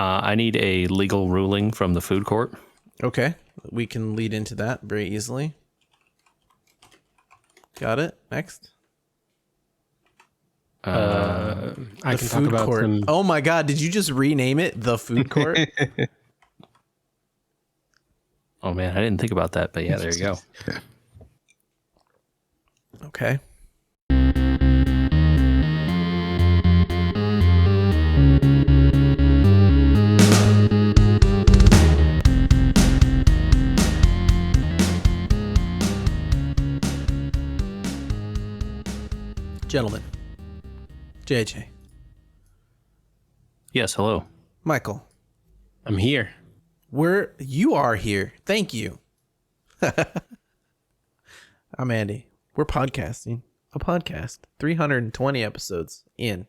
I need a legal ruling from the food court. Okay, we can lead into that very easily. Got it. Next. I The can talk food about court. some. Oh my God! Did you just rename it the food court? Oh man, I didn't think about that, but yeah, there you go. Okay. Gentlemen, JJ, Yes, hello. Michael, I'm here. you are here. Thank you. I'm Andy. We're podcasting a podcast, 320 episodes in.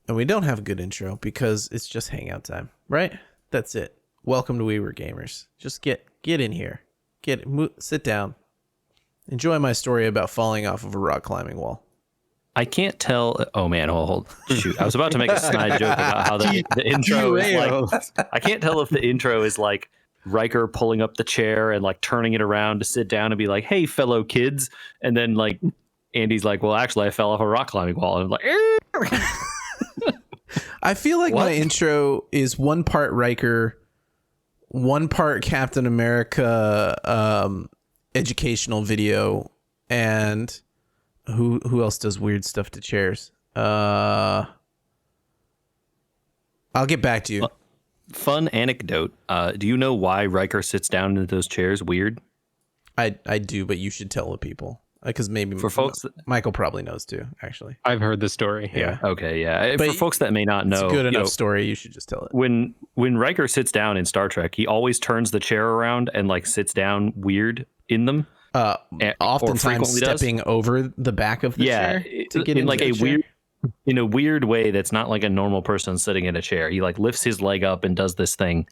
And we don't have a good intro because it's just hangout time, right? That's it. Welcome to We Were Gamers. Just get in here. Sit down. Enjoy my story about falling off of a rock climbing wall. I can't tell. Oh man, hold. Shoot, I was about to make a snide joke about how the intro is like. I can't tell if the intro is like Riker pulling up the chair and like turning it around to sit down and be like, "Hey, fellow kids," and then like Andy's like, "Well, actually, I fell off a rock climbing wall," and I'm like, I feel like my intro is one part Riker, one part Captain America educational video, and who else does weird stuff to chairs? I'll get back to you. Fun anecdote. Do you know why Riker sits down in those chairs? Weird. I do, but you should tell the people because maybe For folks Michael probably knows too. Actually, I've heard the story. Yeah. Okay, yeah. But for folks that may not know, it's a good you enough know, story. You should just tell it. when Riker sits down in Star Trek, he always turns the chair around and like sits down weird in them. Or Oftentimes frequently does. stepping over the back of the chair to get in into like the a chair. weird way that's not like a normal person sitting in a chair. He like lifts his leg up and does this thing.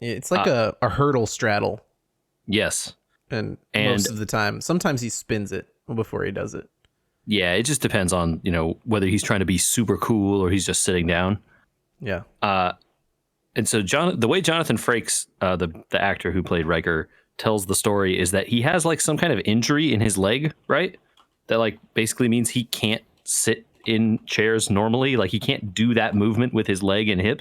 It's like a hurdle straddle. Yes. And most of the time, sometimes he spins it before he does it. Yeah, it just depends on, whether he's trying to be super cool or he's just sitting down. Yeah. And so the way Jonathan Frakes, the actor who played Riker, tells the story is that he has like some kind of injury in his leg, right? That like basically means he can't sit in chairs normally. Like he can't do that movement with his leg and hip.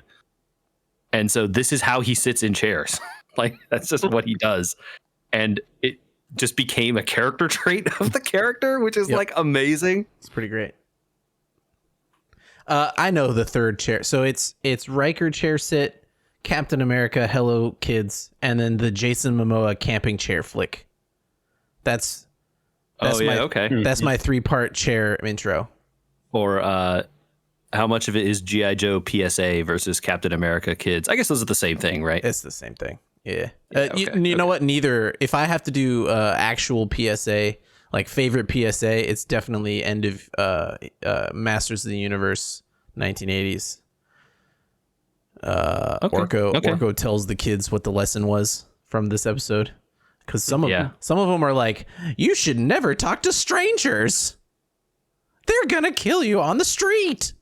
And so this is how he sits in chairs. Like that's just what he does. And it just became a character trait of the character, which is like amazing. It's pretty great. I know the third chair. So it's Riker chair sit, Captain America, Hello Kids, and then the Jason Momoa camping chair flick. That's okay. That's my 3-part chair intro. Or how much of it is G.I. Joe PSA versus Captain America Kids? I guess those are the same thing, right? It's the same thing. Yeah. Okay, know what? Neither. If I have to do actual PSA, like favorite PSA, it's definitely end of Masters of the Universe 1980s. Orko tells the kids what the lesson was from this episode, because some of them are like, you should never talk to strangers, they're gonna kill you on the street.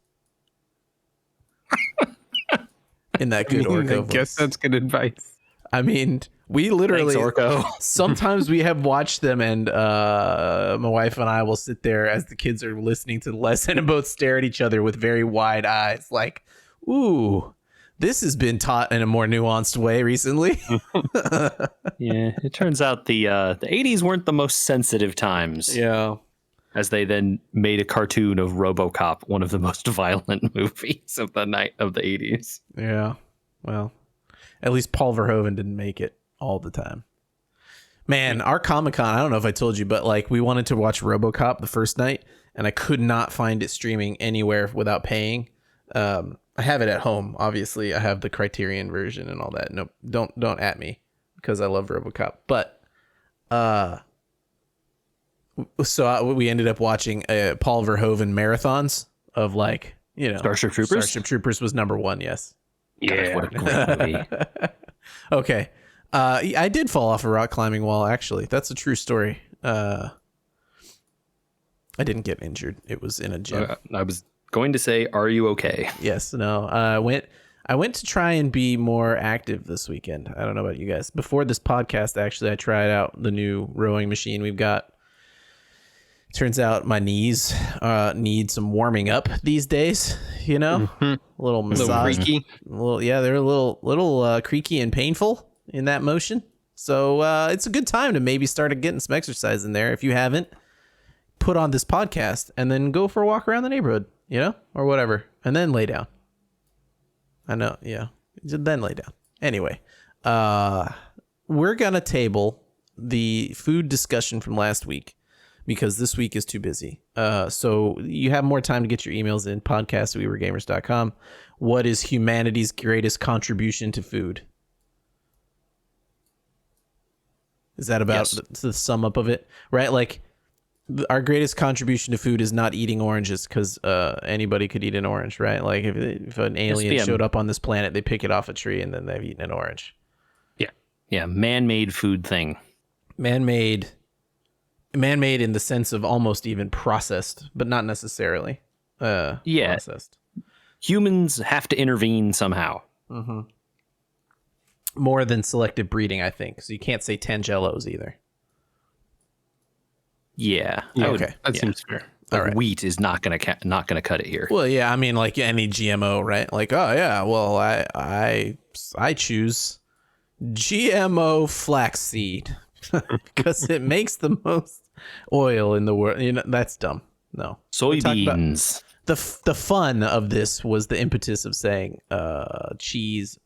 In that good Orko voice. I guess that's good advice. I mean, we literally Thanks, Orko. Sometimes we have watched them, and my wife and I will sit there as the kids are listening to the lesson and both stare at each other with very wide eyes like, ooh, this has been taught in a more nuanced way recently. Yeah, it turns out the 80s weren't the most sensitive times. Yeah. As they then made a cartoon of RoboCop, one of the most violent movies of the 80s. Yeah. Well, at least Paul Verhoeven didn't make it all the time. Man, our Comic-Con, I don't know if I told you, but like we wanted to watch RoboCop the first night, and I could not find it streaming anywhere without paying. I have it at home, obviously. I have the Criterion version and all that. Nope, don't at me because I love RoboCop. But so we ended up watching Paul Verhoeven marathons of like, Starship Troopers. Starship Troopers was number 1, yes. Yeah, what a great movie. Okay. I did fall off a rock climbing wall, actually. That's a true story. I didn't get injured. It was in a gym. I was going to say, are you okay? Yes. No. I I went to try and be more active this weekend. I don't know about you guys. Before this podcast, actually, I tried out the new rowing machine we've got. Turns out my knees need some warming up these days. You know, a little massage, creaky. they're a little creaky and painful in that motion. So it's a good time to maybe start getting some exercise in there. If you haven't, put on this podcast and then go for a walk around the neighborhood, you know, or whatever, and then lay down. I know, yeah, then lay down. Anyway, we're gonna table the food discussion from last week because this week is too busy. So you have more time to get your emails in. podcast@weweregamers.com. What is humanity's greatest contribution to food? Is that about the sum up of it? Right? Like, our greatest contribution to food is not eating oranges because anybody could eat an orange, right? Like, if an alien showed up on this planet, they pick it off a tree and then they've eaten an orange. Yeah. Yeah, man-made food thing. Man-made in the sense of almost even processed, but not necessarily processed. Humans have to intervene somehow. Mm-hmm. More than selective breeding, I think. So you can't say Tangelos either. Yeah. Okay. That seems fair. Like, All right. wheat is not gonna cut it here. Well, yeah, I mean, like any GMO, right? Like, oh yeah, well, I choose GMO flaxseed because it makes the most oil in the world. You know, that's dumb. No. Soybeans. The fun of this was the impetus of saying cheese,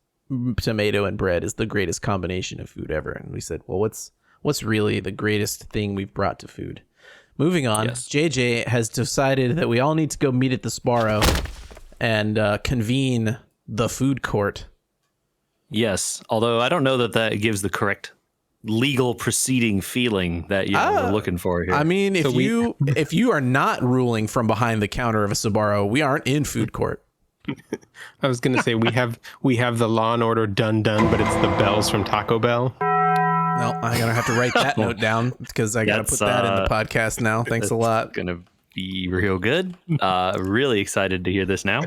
tomato, and bread is the greatest combination of food ever. And we said, well, what's really the greatest thing we've brought to food? Moving on, Yes. JJ has decided that we all need to go meet at the Sparrow and convene the food court. Yes, although I don't know that gives the correct legal proceeding feeling that we're looking for here. I mean, if you are not ruling from behind the counter of a Sbarro, we aren't in food court. I was gonna say we have the Law and Order done, but it's the bells from Taco Bell. Well, I'm gonna have to write that note down because I gotta put that in the podcast now. Thanks a lot. Gonna be real good. Really excited to hear this now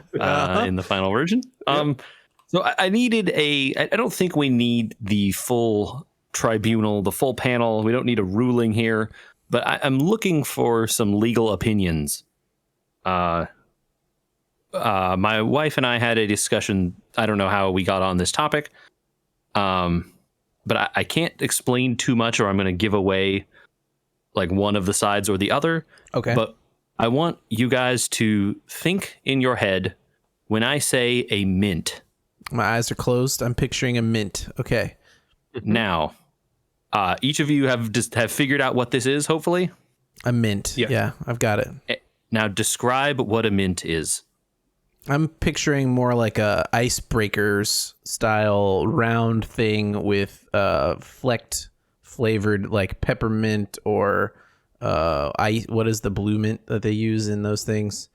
in the final version. So I needed I don't think we need the full tribunal, the full panel. We don't need a ruling here, but I'm looking for some legal opinions. My wife and I had a discussion. I don't know how we got on this topic. But I can't explain too much or I'm going to give away like one of the sides or the other. Okay. But I want you guys to think in your head when I say a mint. My eyes are closed. I'm picturing a mint. Okay. Now, each of you have figured out what this is, hopefully. A mint. Yeah, I've got it. Now, describe what a mint is. I'm picturing more like a icebreakers style round thing with flecked flavored like peppermint or what is the blue mint that they use in those things?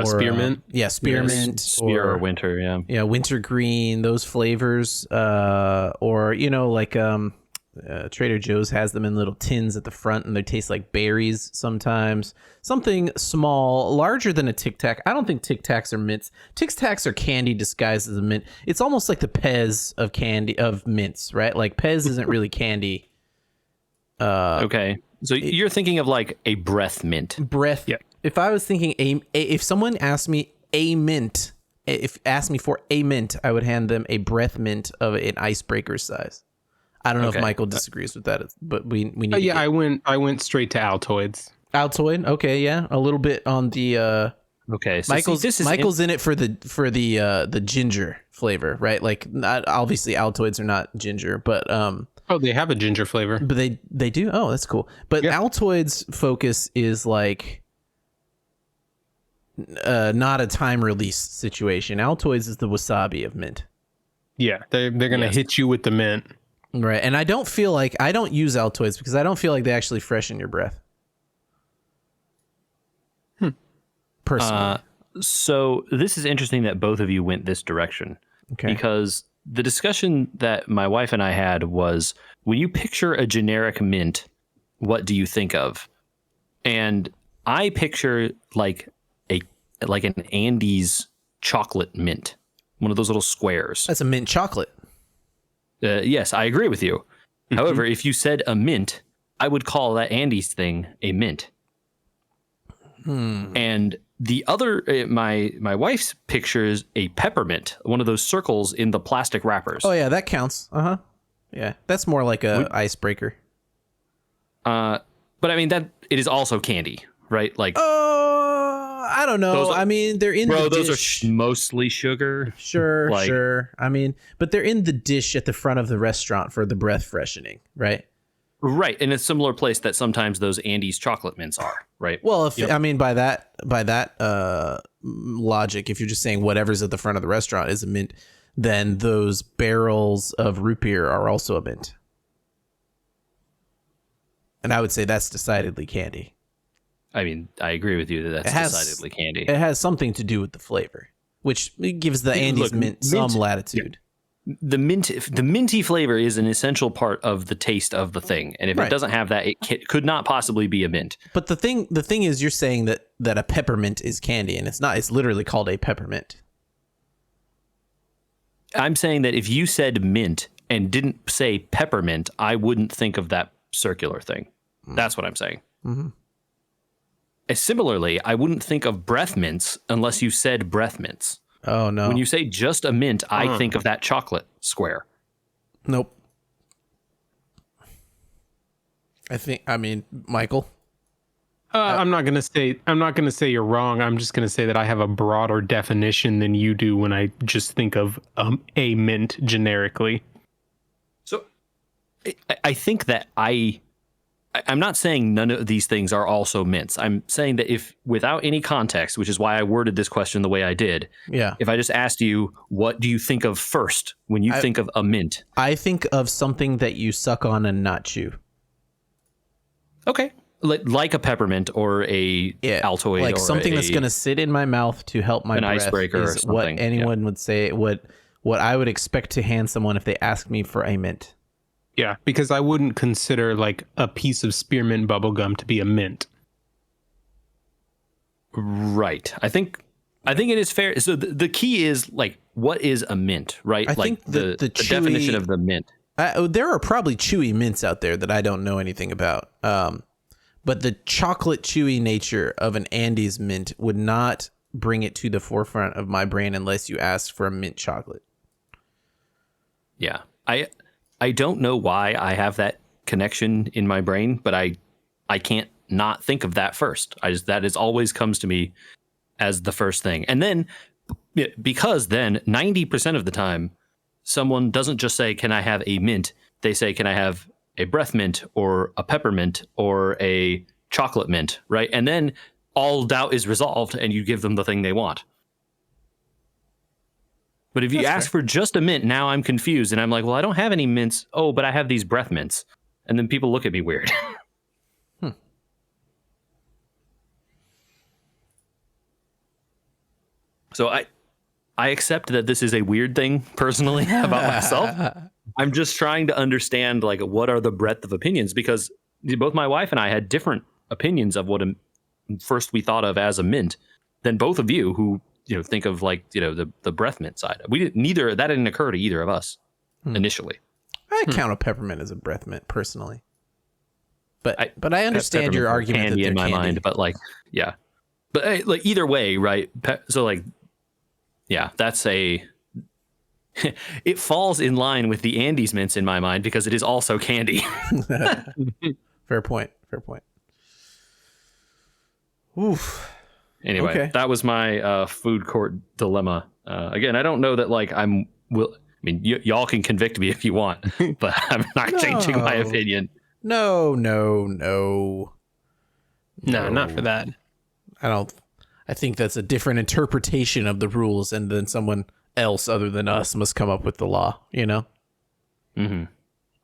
Spearmint. Spearmint. Spear or winter, yeah. Yeah, wintergreen, those flavors. Or, you know, like Trader Joe's has them in little tins at the front and they taste like berries sometimes. Something small, larger than a Tic Tac. I don't think Tic Tacs are mints. Tic Tacs are candy disguised as a mint. It's almost like the Pez of mints, right? Like Pez isn't really candy. Okay. So you're thinking of like a breath mint. Breath. Yeah. If I was thinking if someone asked me a mint, asked me for a mint, I would hand them a breath mint of an icebreaker size. I don't know if Michael disagrees with that, but we need. I went straight to Altoids. Altoid. Okay, yeah, a little bit on the. Okay, so Michael's in it for the ginger flavor, right? Like, not obviously Altoids are not ginger, but Oh, they have a ginger flavor. But they do. Oh, that's cool. But Altoids' focus is like not a time release situation. Altoids is the wasabi of mint. Yeah, they're gonna hit you with the mint. Right, and I don't use Altoids because I don't feel like they actually freshen your breath. Personally. So this is interesting that both of you went this direction. Okay. Because the discussion that my wife and I had was, when you picture a generic mint, what do you think of? And I picture like an Andes chocolate mint. one of those little squares. That's a mint chocolate. Yes, I agree with you. However, if you said a mint, I would call that Andy's thing a mint. And the other, my wife's pictures a peppermint, one of those circles in the plastic wrappers. Oh yeah, that counts. Yeah, that's more like a icebreaker. But I mean that it is also candy, right? Like, I don't know. I mean, they're in the those dish. are mostly sugar. Sure, like, sure. I mean, but they're in the dish at the front of the restaurant for the breath freshening, right? Right, in a similar place that sometimes those Andes chocolate mints are, right? Well, if I mean by that logic, if you're just saying whatever's at the front of the restaurant is a mint, then those barrels of root beer are also a mint. And I would say that's decidedly candy. I mean, I agree with you that that's decidedly candy. It has something to do with the flavor, which gives the Andes mint some latitude. The minty flavor is an essential part of the taste of the thing, and if it doesn't have that, it could not possibly be a mint. But the thing is, you're saying that a peppermint is candy, and it's not. It's literally called a peppermint. I'm saying that if you said mint and didn't say peppermint, I wouldn't think of that circular thing. That's what I'm saying. Mm-hmm. Similarly, I wouldn't think of breath mints unless you said breath mints. Oh, no. When you say just a mint, I think of that chocolate square. Nope. I mean, Michael? I'm not gonna say you're wrong. I'm just gonna say that I have a broader definition than you do when I just think of a mint generically. So I think that I'm not saying none of these things are also mints. I'm saying that if without any context, which is why I worded this question the way I did. Yeah. If I just asked you, what do you think of first when you think of a mint? I think of something that you suck on and not chew. Okay. Like a peppermint or a Altoid, like or something that's going to sit in my mouth to help my breath. Icebreaker or something. What anyone would say, what I would expect to hand someone if they ask me for a mint. Yeah, because I wouldn't consider like a piece of spearmint bubblegum to be a mint. Right. I think it is fair. So the key is like, what is a mint, right? I like think the chewy, definition of the mint. There are probably chewy mints out there that I don't know anything about. But the chocolate chewy nature of an Andes mint would not bring it to the forefront of my brain unless you asked for a mint chocolate. Yeah. I don't know why I have that connection in my brain, but I can't not think of that first. That is always comes to me as the first thing. And then because then 90% of the time someone doesn't just say, can I have a mint? They say, can I have a breath mint or a peppermint or a chocolate mint, right? And then all doubt is resolved and you give them the thing they want. But if you ask for just a mint, now I'm confused and I'm like, well, I don't have any mints. Oh, but I have these breath mints. And then people look at me weird. So I accept that this is a weird thing personally about myself. I'm just trying to understand like what are the breadth of opinions, because both my wife and I had different opinions of what first we thought of as a mint than both of you who think of like the breath mint side. That didn't occur to either of us initially. I count a peppermint as a breath mint personally, but I understand your argument that they're in my mind. But like but like either way, right? So like that's it falls in line with the Andes mints in my mind because it is also candy. Fair point. Oof. Anyway, that was my food court dilemma. Again, I don't know that like I mean, y'all can convict me if you want, but I'm not changing my opinion. No, not for that. I think that's a different interpretation of the rules, and then someone else other than us must come up with the law, Mm-hmm.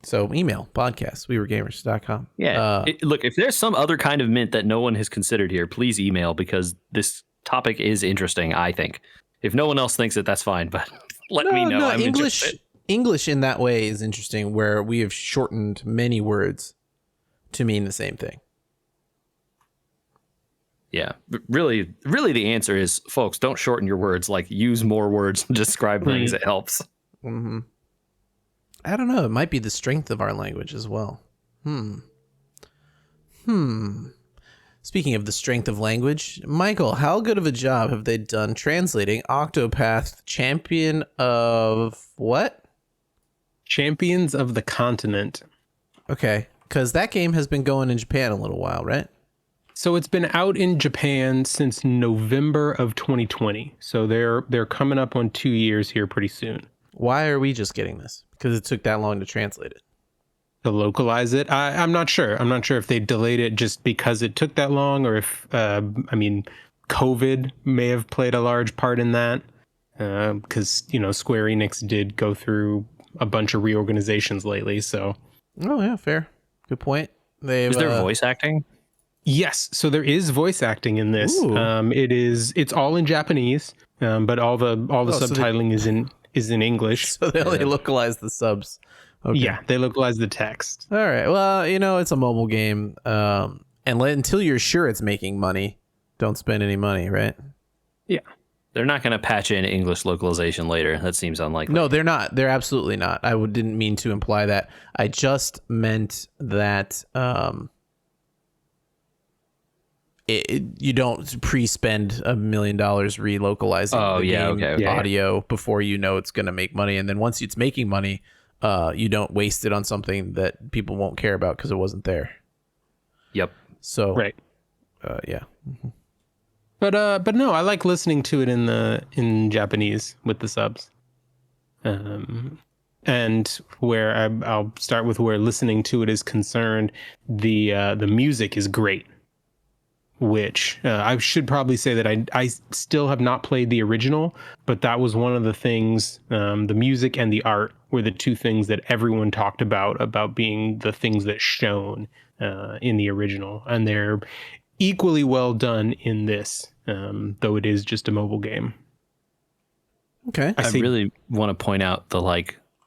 So email podcast wewergamers.com. Yeah. Look, if there's some other kind of mint that no one has considered here, please email, because this topic is interesting, I think. If no one else thinks it, that's fine, but let me know. I'm English in that way is interesting, where we have shortened many words to mean the same thing. Yeah, really, the answer is, folks, don't shorten your words. Like, use more words to describe things. It helps. Mm-hmm. I don't know. It might be the strength of our language as well. Speaking of the strength of language, Michael, how good of a job have they done translating Octopath Champion of what? Champions of the Continent. Okay, because that game has been going in Japan a little while, right? So it's been out in Japan since November of 2020. So they're coming up on 2 years here pretty soon. Why are we just getting this? Because it took that long to translate it. To localize it, I'm not sure. I'm not sure if they delayed it just because it took that long, or if COVID may have played a large part in that. Because Square Enix did go through a bunch of reorganizations lately. So. Oh yeah, fair. Good point. Is there voice acting? Yes, so there is voice acting in this. It's all in Japanese, but all the subtitling is in English. So they only localize the subs. Okay. Yeah, they localize the text. All right. Well, it's a mobile game, until you're sure it's making money, don't spend any money, right? Yeah. They're not going to patch in English localization later. That seems unlikely. No, they're not. They're absolutely not. I didn't mean to imply that. I just meant that you don't pre-spend $1 million relocalizing the game audio before it's going to make money. And then once it's making money, you don't waste it on something that people won't care about because it wasn't there. Yep. So, right. Yeah. Mm-hmm. But no, I like listening to it in Japanese with the subs. And where I'll start with where listening to it is concerned, the music is great. Which I should probably say that I still have not played the original, but that was one of the things. The music and the art were the two things that everyone talked about being the things that shone in the original, and they're equally well done in this, though it is just a mobile game. Okay. I really want to point out the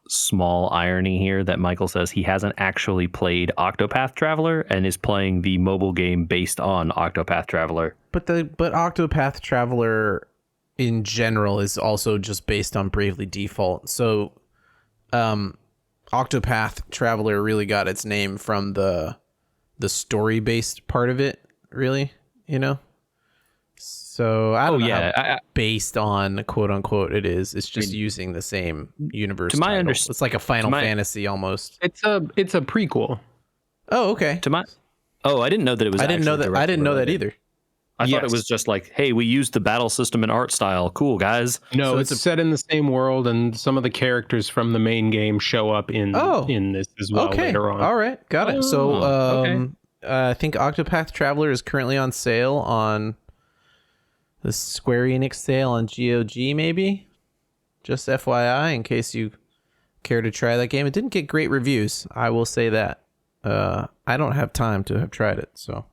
small irony here that Michael says he hasn't actually played Octopath Traveler and is playing the mobile game based on Octopath Traveler. But Octopath Traveler in general is also just based on Bravely Default. So Octopath Traveler really got its name from the story-based part of it, really, So I don't know how based on quote unquote it is. It's just using the same universe. To my understanding, it's like a Final Fantasy almost. It's a prequel. Oh, okay. I didn't know that it was. I didn't know that either. I thought it was just like, hey, we used the battle system and art style. Cool, guys. No, so it's set in the same world, and some of the characters from the main game show up in this as well later on. All right, got it. So I think Octopath Traveler is currently on sale on the Square Enix sale on GOG, maybe? Just FYI, in case you care to try that game. It didn't get great reviews, I will say that. I don't have time to have tried it, so.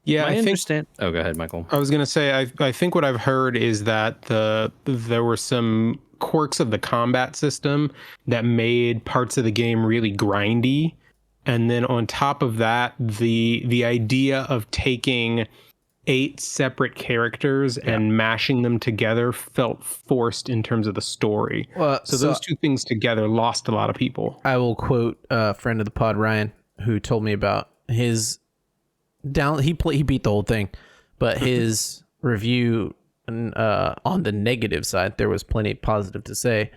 Yeah, I understand. Oh, go ahead, Michael. I was going to say, I think what I've heard is that there were some quirks of the combat system that made parts of the game really grindy. And then on top of that, the idea of taking 8 separate characters and mashing them together felt forced in terms of the story. So those two things together lost a lot of people. I will quote a friend of the pod, Ryan, who told me about his he beat the whole thing, but his review on the negative side, there was plenty positive to say,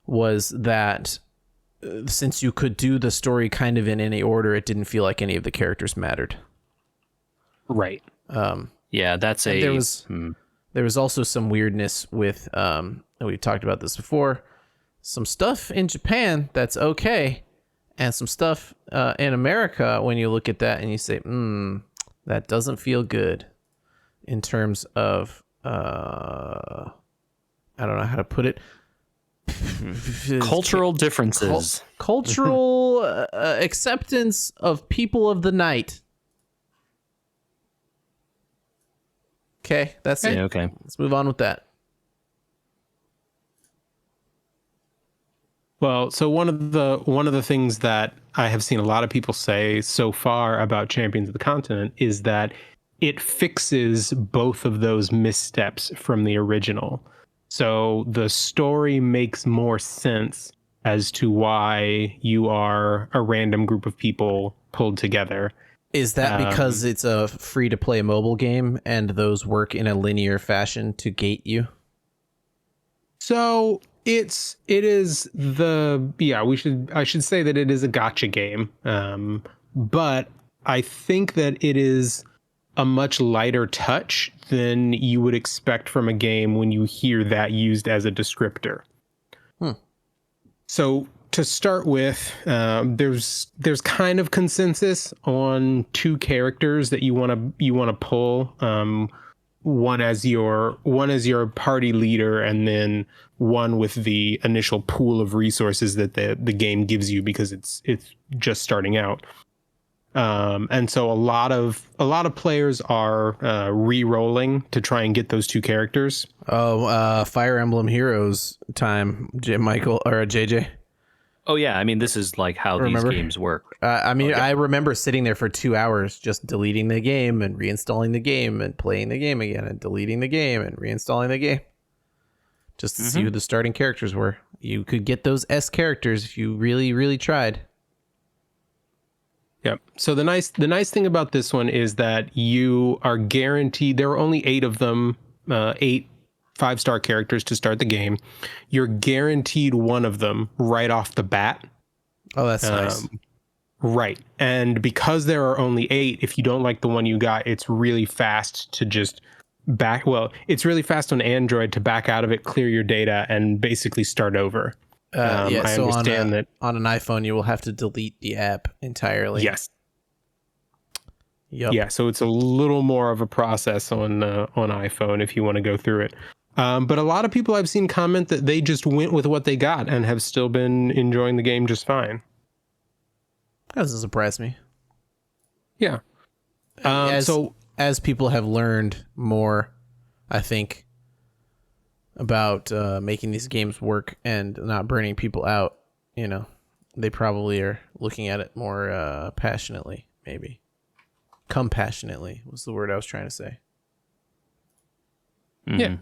was that since you could do the story kind of in any order, it didn't feel like any of the characters mattered. Right. Yeah, that's there was also some weirdness with we've talked about this before, some stuff in Japan that's okay, and some stuff in America when you look at that and you say, that doesn't feel good in terms of I don't know how to put it. Cultural differences. Cultural acceptance of people of the night. Okay, that's it. Okay. Let's move on with that. Well, so one of the things that I have seen a lot of people say so far about Champions of the Continent is that it fixes both of those missteps from the original. So the story makes more sense as to why you are a random group of people pulled together. Is that because it's a free-to-play mobile game and those work in a linear fashion to gate you? So I should say that it is a gacha game. But I think that it is a much lighter touch than you would expect from a game when you hear that used as a descriptor. So to start with, there's kind of consensus on two characters that you want to pull. One as your party leader, and then one with the initial pool of resources that the game gives you because it's just starting out. And so a lot of players are re-rolling to try and get those two characters. Fire Emblem Heroes time, Michael or JJ. Oh yeah, I mean this is like how these games work. I remember sitting there for 2 hours just deleting the game and reinstalling the game and playing the game again and deleting the game and reinstalling the game just to see who the starting characters were. You could get those S characters if you really, really tried. Yep. So the nice thing about this one is that you are guaranteed. There are only 8 of them, 8 5-star characters to start the game. You're guaranteed one of them right off the bat. Oh, that's nice. Right. And because there are only 8, if you don't like the one you got, it's really fast to just it's really fast on Android to back out of it, clear your data, and basically start over. So I understand that on an iPhone, you will have to delete the app entirely. Yes. Yep. Yeah, so it's a little more of a process on iPhone if you want to go through it. But a lot of people I've seen comment that they just went with what they got and have still been enjoying the game just fine. That doesn't surprise me. Yeah. As people have learned more, I think, about making these games work and not burning people out, they probably are looking at it more passionately, maybe. Compassionately was the word I was trying to say. Mm-hmm. Yeah.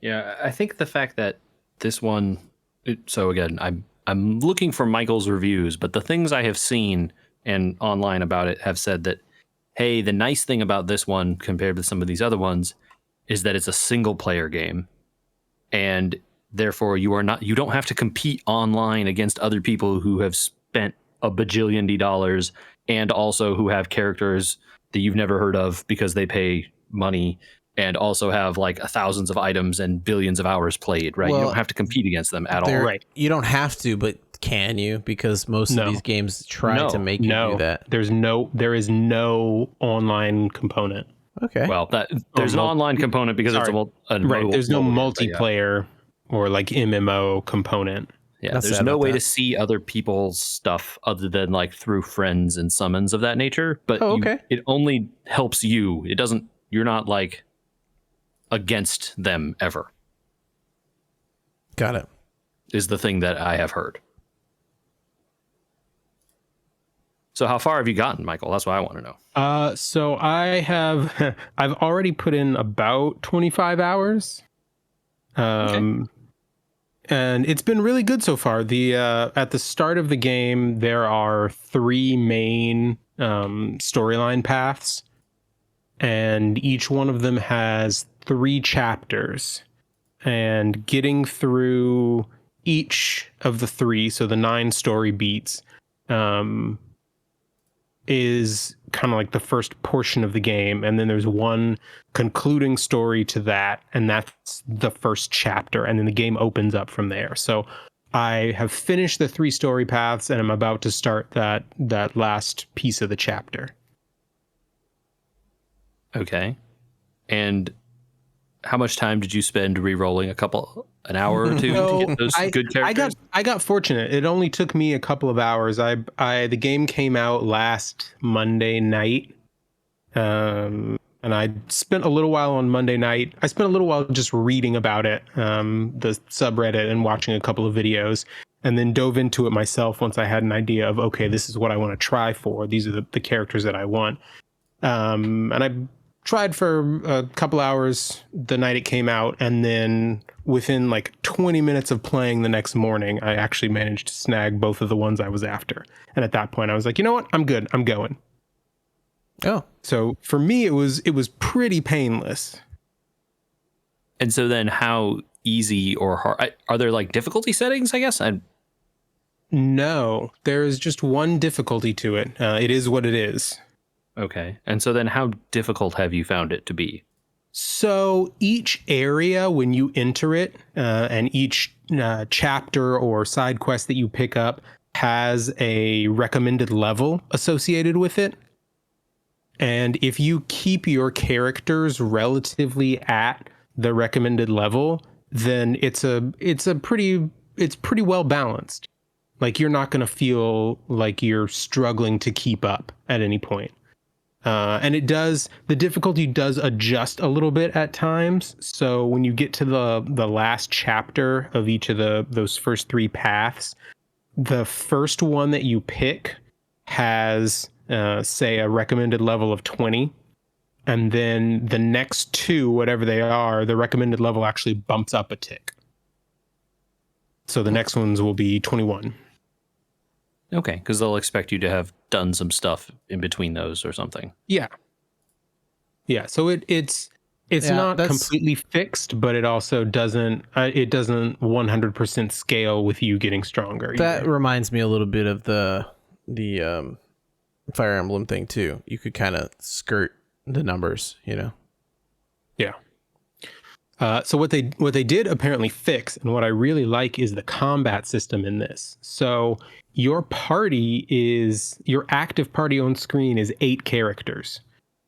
Yeah, I think the fact that this one... So again, I'm looking for Michael's reviews, but the things I have seen and online about it have said that, hey, the nice thing about this one compared to some of these other ones is that it's a single player game, and therefore you don't have to compete online against other people who have spent a bajillion dollars and also who have characters that you've never heard of because they pay money and also have like thousands of items and billions of hours played, right? Well, you don't have to compete against them at all. Right. You don't have to, but can you? Because most of these games try to make you do that. There is no online component. Okay. Well, there's an online component because it's right. There's no multiplayer or like MMO component. Yeah, there's no way to see other people's stuff other than like through friends and summons of that nature. But it only helps you. It doesn't. You're not like against them ever. Got it. Is the thing that I have heard. So how far have you gotten, Michael? That's what I want to know. So I've already put in about 25 hours. And it's been really good so far. At the start of the game, there are 3 main storyline paths, and each one of them has 3 chapters. And getting through each of the 3, so the 9 story beats, is kind of like the first portion of the game, and then there's one concluding story to that, and that's the first chapter, and then the game opens up from there. So I have finished the 3 story paths, and I'm about to start that last piece of the chapter. Okay. And how much time did you spend re-rolling? An hour or two to get those good characters? I got fortunate. It only took me a couple of hours. The game came out last Monday night, and I spent a little while on Monday night. I spent a little while just reading about it, the subreddit, and watching a couple of videos, and then dove into it myself once I had an idea of, okay, this is what I want to try for. These are the characters that I want. And I tried for a couple hours the night it came out, and then within like 20 minutes of playing the next morning, I actually managed to snag both of the ones I was after. And at that point, I was like, you know what? I'm good. I'm going. Oh, So for me, it was pretty painless. And so then how easy or hard are there like difficulty settings, I guess? No, there is just one difficulty to it. It is what it is. Okay. And so then how difficult have you found it to be? So each area, when you enter it, and each chapter or side quest that you pick up has a recommended level associated with it. And if you keep your characters relatively at the recommended level, then it's pretty well balanced. Like you're not going to feel like you're struggling to keep up at any point. And the difficulty does adjust a little bit at times. So when you get to the last chapter of each of those first 3 paths, the first one that you pick has, say, a recommended level of 20. And then the next 2, whatever they are, the recommended level actually bumps up a tick. So the next ones will be 21. Okay, because they'll expect you to have done some stuff in between those or something. Yeah. So it's not completely fixed, but it also doesn't 100% scale with you getting stronger. That reminds me a little bit of the Fire Emblem thing too. You could kind of skirt the numbers, you know. Yeah. So what they did apparently fix, and what I really like, is the combat system in this. So your active party on screen is 8 characters,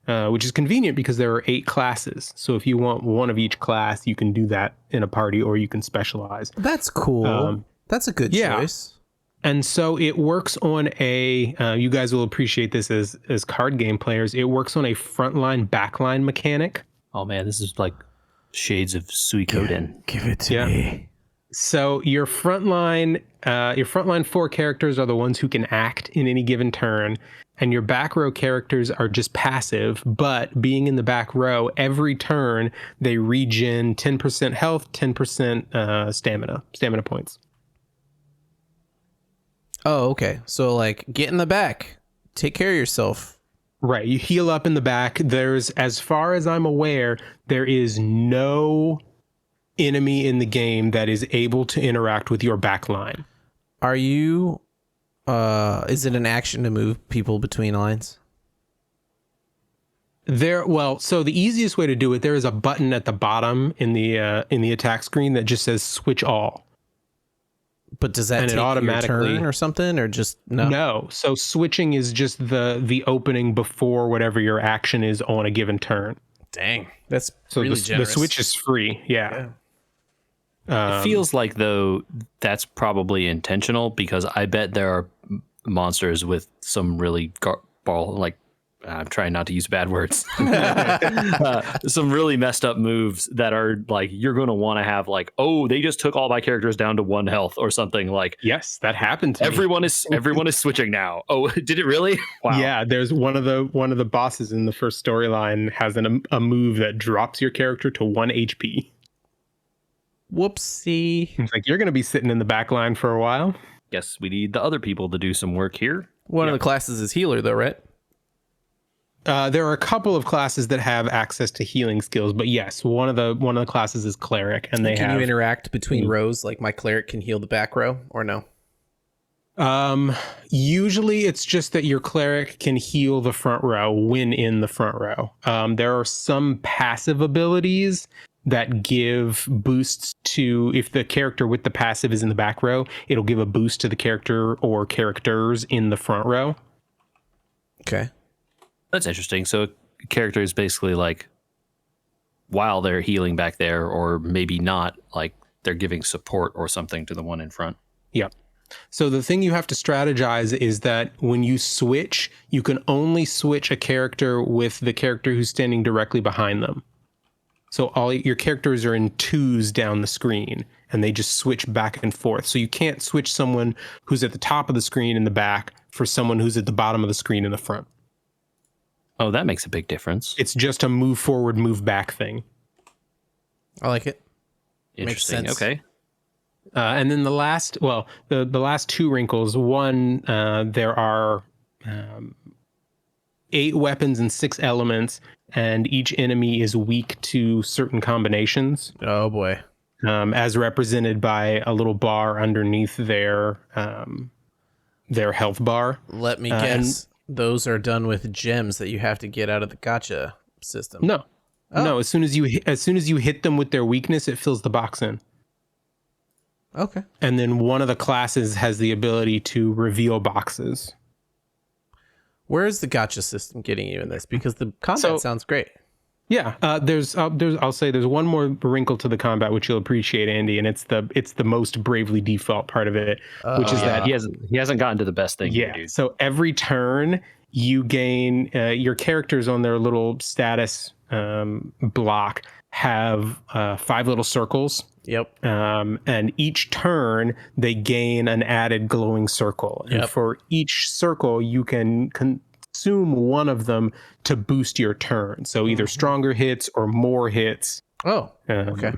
which is convenient because there are 8 classes. So if you want one of each class, you can do that in a party, or you can specialize. That's cool. That's a good choice. And so it works on you guys will appreciate this as card game players. It works on a frontline backline mechanic. Oh man, this is like shades of Suikoden. Give it to me. So your frontline 4 characters are the ones who can act in any given turn, and your back row characters are just passive. But being in the back row, every turn they regen 10% health, 10% stamina points. Oh, okay. So like, get in the back, take care of yourself. Right, you heal up in the back. There's, as far as I'm aware, there is no enemy in the game that is able to interact with your back line. Are you is it an action to move people between lines? So the easiest way to do it, there is a button at the bottom in the attack screen that just says switch all. But does that take it automatically your turn or something, or just no? No. So switching is just the opening before whatever your action is on a given turn. Dang, that's so really generous. The switch is free. Yeah. It feels like though that's probably intentional, because I bet there are monsters with some really I'm trying not to use bad words. Some really messed up moves that are like, you're going to want to have like, oh, they just took all my characters down to 1 health or something. Like, yes, that happened to everyone is switching now. Oh, did it really? Wow. Yeah, there's one of the bosses in the first storyline has a move that drops your character to 1 HP. Whoopsie. It's like, you're going to be sitting in the back line for a while. Guess we need the other people to do some work here. One of the classes is healer though, right? There are a couple of classes that have access to healing skills, but yes, one of the classes is cleric, and can you interact between rows? Like my cleric can heal the back row, or no? Usually it's just that your cleric can heal the front row when in the front row. There are some passive abilities that give boosts to, if the character with the passive is in the back row, it'll give a boost to the character or characters in the front row. Okay. That's interesting. So a character is basically like, while they're healing back there, or maybe not, like they're giving support or something to the one in front. Yep. So the thing you have to strategize is that when you switch, you can only switch a character with the character who's standing directly behind them. So all your characters are in 2s down the screen, and they just switch back and forth. So you can't switch someone who's at the top of the screen in the back for someone who's at the bottom of the screen in the front. Oh, that makes a big difference. It's just a move forward, move back thing. I like it. Interesting. Makes sense. Okay. And then the last 2 wrinkles. One, there are 8 weapons and 6 elements, and each enemy is weak to certain combinations. Oh boy. As represented by a little bar underneath their health bar. Let me guess. Those are done with gems that you have to get out of the gacha system. No. As soon as you hit them with their weakness, it fills the box in. Okay. And then one of the classes has the ability to reveal boxes. Where is the gacha system getting you in this? Because the combat sounds great. Yeah, I'll say there's one more wrinkle to the combat which you'll appreciate, Andy, and it's the most bravely default part of it, which is that he hasn't gotten to the best thing. Yeah. Dude. So every turn you gain your characters on their little status block have 5 little circles. Yep. And each turn they gain an added glowing circle. And for each circle you can consume one of them to boost your turn. So either stronger hits or more hits. Oh, okay.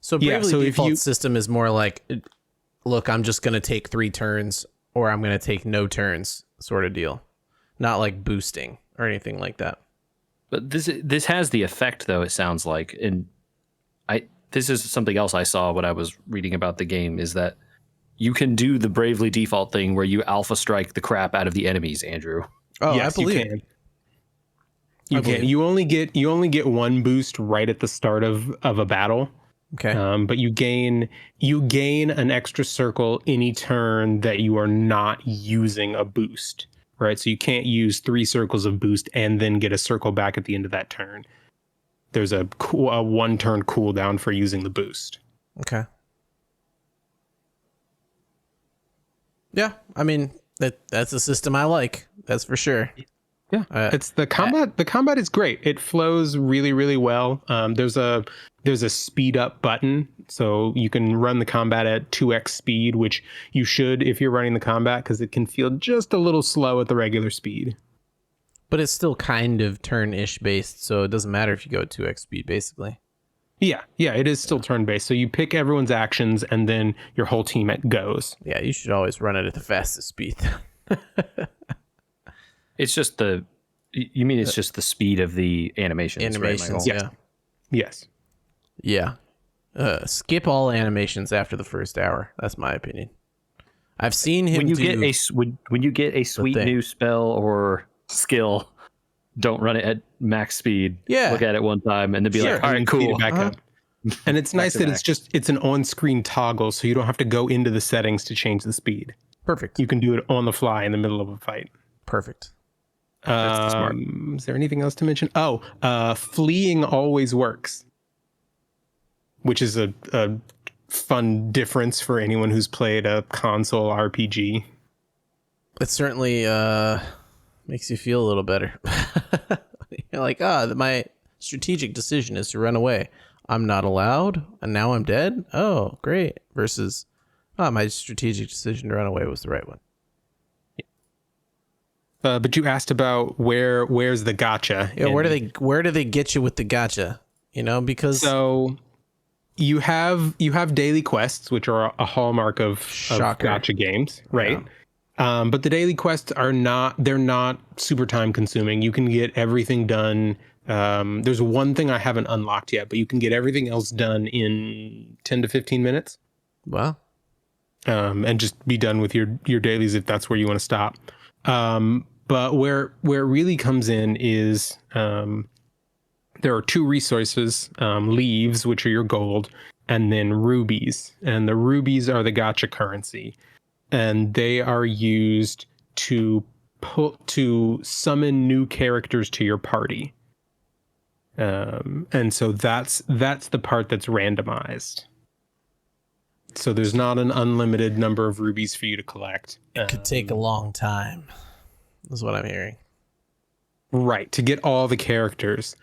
So Bravely Default system is more like, look, I'm just going to take 3 turns or I'm going to take no turns sort of deal. Not like boosting or anything like that. But this has the effect, though, it sounds like. And this is something else I saw when I was reading about the game, is that you can do the Bravely Default thing where you alpha strike the crap out of the enemies, Andrew. Oh, yes, I believe you can. You can. You only get 1 boost right at the start of a battle. Okay. But you gain an extra circle any turn that you are not using a boost. Right. So you can't use 3 circles of boost and then get a circle back at the end of that turn. There's a 1 turn cooldown for using the boost. Okay. Yeah, I mean that's a system I like. That's for sure. Yeah, it's the combat. The combat is great. It flows really, really well. There's a speed up button, so you can run the combat at 2x speed, which you should if you're running the combat, because it can feel just a little slow at the regular speed. But it's still kind of turn-ish based, so it doesn't matter if you go at 2x speed, basically. Yeah, it is still turn-based. So you pick everyone's actions, and then your whole team goes. Yeah, you should always run it at the fastest speed. It's just you mean it's just the speed of the animations, animations, right, yeah. Yes. Yeah. Skip all animations after the first hour. That's my opinion. I've seen him when you get a sweet new spell or skill, don't run it at max speed. Yeah. Look at it one time and then be like, all right, cool. Back up. And it's nice that it's an on-screen toggle, so you don't have to go into the settings to change the speed. Perfect. You can do it on the fly in the middle of a fight. Perfect. Is there anything else to mention? Fleeing always works, which is a fun difference for anyone who's played a console RPG. It certainly makes you feel a little better. You're like, my strategic decision is to run away. I'm not allowed, and now I'm dead? Oh, great. Versus, my strategic decision to run away was the right one. But you asked about where's the gacha? Yeah, where do they get you with the gacha? You know, because so you have daily quests, which are a hallmark of gacha games, right? Yeah. But the daily quests are not super time consuming. You can get everything done. There's one thing I haven't unlocked yet, but you can get everything else done in 10 to 15 minutes. Wow. And just be done with your dailies if that's where you want to stop. But where it really comes in is there are 2 resources, leaves, which are your gold, and then rubies. And the rubies are the gacha currency. And they are used to summon new characters to your party. And so that's the part that's randomized. So there's not an unlimited number of rubies for you to collect. It could take a long time, is what I'm hearing. Right, to get all the characters,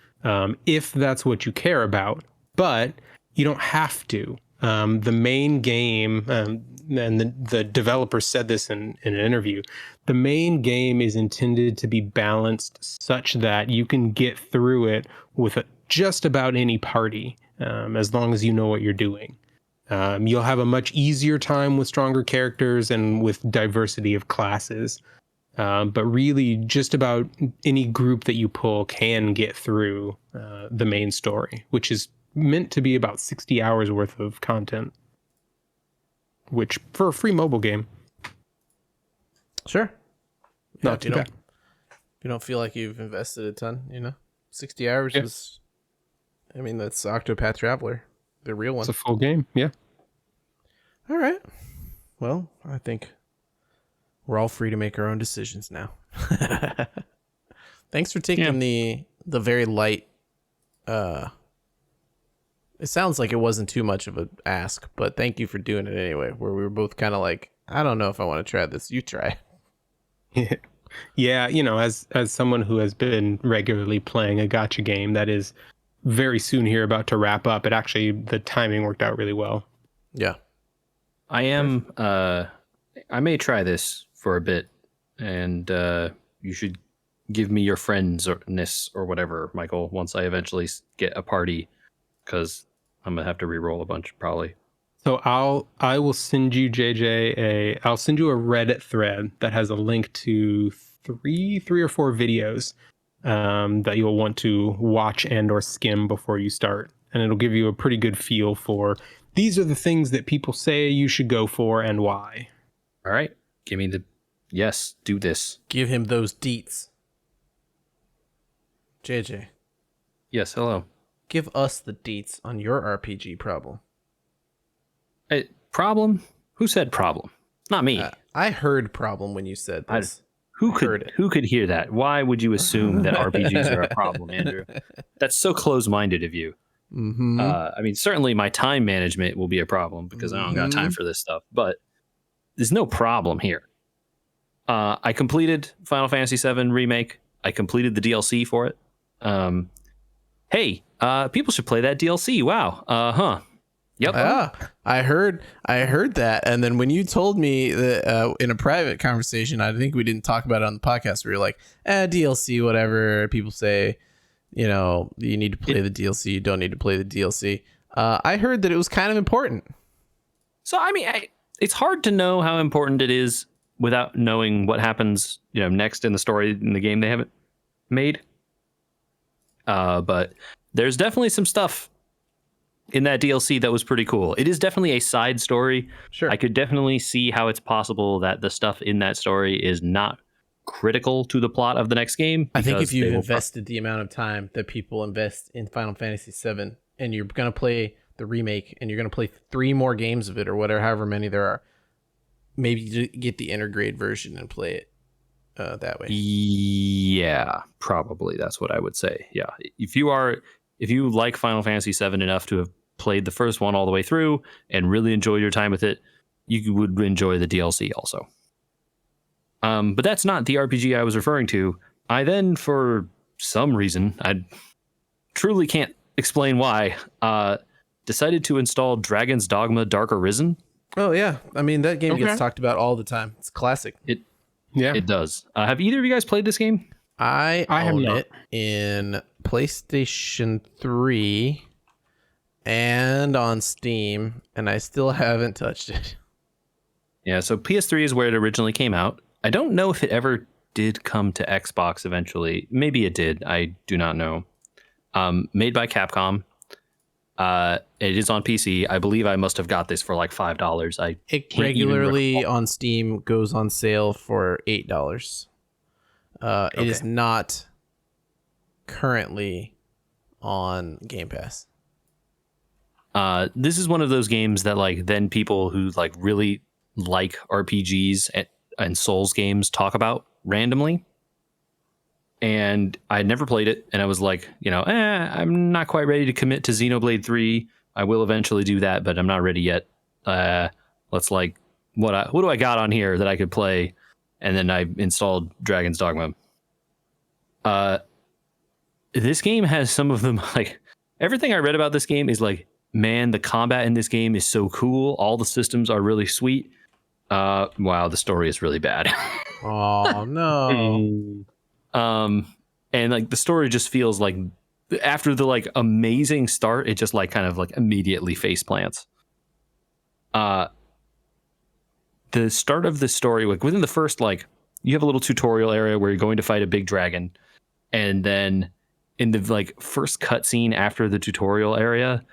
if that's what you care about. But you don't have to. The main game, and the developer said this in an interview, the main game is intended to be balanced such that you can get through it with just about any party, as long as you know what you're doing. You'll have a much easier time with stronger characters and with diversity of classes. But really, just about any group that you pull can get through the main story, which is meant to be about 60 hours worth of content, which for a free mobile game, Sure. not too bad. If you don't feel like you've invested a ton, 60 hours is, that's Octopath Traveler, the real one. It's a full game, yeah. All right. Well, I think we're all free to make our own decisions now. Thanks for taking the very light. It sounds like it wasn't too much of an ask, but thank you for doing it anyway. Where we were both kind of like, I don't know if I want to try this. You try. Yeah, as someone who has been regularly playing a gacha game that is very soon here about to wrap up, the timing worked out really well. Yeah. I am. I may try this for a bit, and you should give me your friends-ness or whatever, Michael, once I eventually get a party, because I'm gonna have to re-roll a bunch probably. So I will send you, JJ, I'll send you a Reddit thread that has a link to three or four videos that you'll want to watch and or skim before you start, and it'll give you a pretty good feel for these are the things that people say you should go for and why. All right, give me yes, do this. Give him those deets. JJ. Yes, hello. Give us the deets on your RPG problem. Hey, problem? Who said problem? Not me. I heard problem when you said this. Who could hear that? Why would you assume that RPGs are a problem, Andrew? That's so close-minded of you. Mm-hmm. Certainly my time management will be a problem because I don't got time for this stuff, but there's no problem here. I completed Final Fantasy VII Remake. I completed the DLC for it. Hey, people should play that DLC. Wow. Yep. I heard that, and then when you told me that in a private conversation, I think we didn't talk about it on the podcast. We were like, DLC, whatever. People say, you need to play the DLC. You don't need to play the DLC. I heard that it was kind of important. So it's hard to know how important it is without knowing what happens, next in the story in the game they haven't made. But there's definitely some stuff in that DLC that was pretty cool. It is definitely a side story. Sure. I could definitely see how it's possible that the stuff in that story is not critical to the plot of the next game. I think if you've invested the amount of time that people invest in Final Fantasy VII, and you're going to play the remake, and you're going to play 3 more games of it, or whatever, however many there are, maybe you get the intergrade version and play it that way. Yeah, probably. That's what I would say. Yeah. If you like Final Fantasy VII enough to have played the first one all the way through and really enjoyed your time with it, you would enjoy the DLC also. But that's not the RPG I was referring to. I then, for some reason, I truly can't explain why, decided to install Dragon's Dogma Dark Arisen. Oh, yeah. That game gets talked about all the time. It's classic. It does. Have either of you guys played this game? I own it in PlayStation 3 and on Steam, and I still haven't touched it. Yeah, so PS3 is where it originally came out. I don't know if it ever did come to Xbox eventually. Maybe it did. I do not know. Made by Capcom. It is on PC. I believe I must have got this for like $5. It regularly on Steam goes on sale for $8. It is not currently on Game Pass. This is one of those games that then people who really like RPGs and Souls games talk about randomly. And I had never played it, and I was like, I'm not quite ready to commit to Xenoblade 3. I will eventually do that, but I'm not ready yet. Let's what do I got on here that I could play? And then I installed Dragon's Dogma. This game has some of them, everything I read about this game is man, the combat in this game is so cool. All the systems are really sweet. Wow, the story is really bad. Oh no. And like the story just feels like after the like amazing start, it just like kind of like immediately face plants. The start of the story, like within the first, like you have a little tutorial area where you're going to fight a big dragon, and then in the like first cutscene after the tutorial area,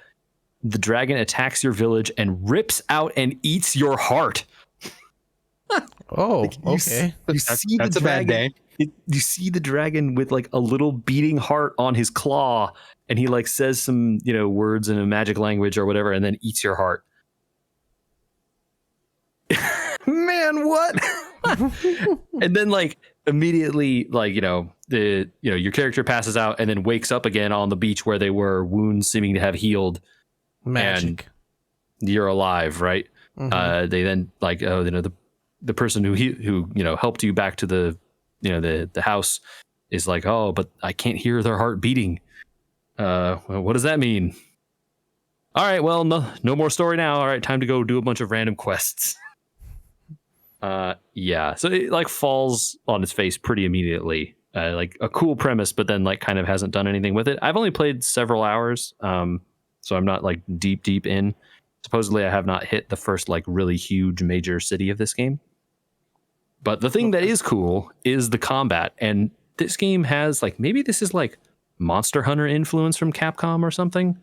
the dragon attacks your village and rips out and eats your heart. Oh, okay. You see That's the a bad dragon. day. You see the dragon with like a little beating heart on his claw, and he like says some words in a magic language or whatever, and then eats your heart. Man, what? And then like immediately, like your character passes out and then wakes up again on the beach where they were, wounds seeming to have healed. Magic. And you're alive, right? Mhm. They then like the person who helped you back to the the house is like, oh, but I can't hear their heart beating. Well, what does that mean? All right, well, no more story now. All right, time to go do a bunch of random quests. Yeah, so it like falls on its face pretty immediately. Like a cool premise, but then like kind of hasn't done anything with it. I've only played several hours, so I'm not like deep in. Supposedly, I have not hit the first like really huge major city of this game. But the thing that is cool is the combat, and this game has like maybe this is like Monster Hunter influence from Capcom or something.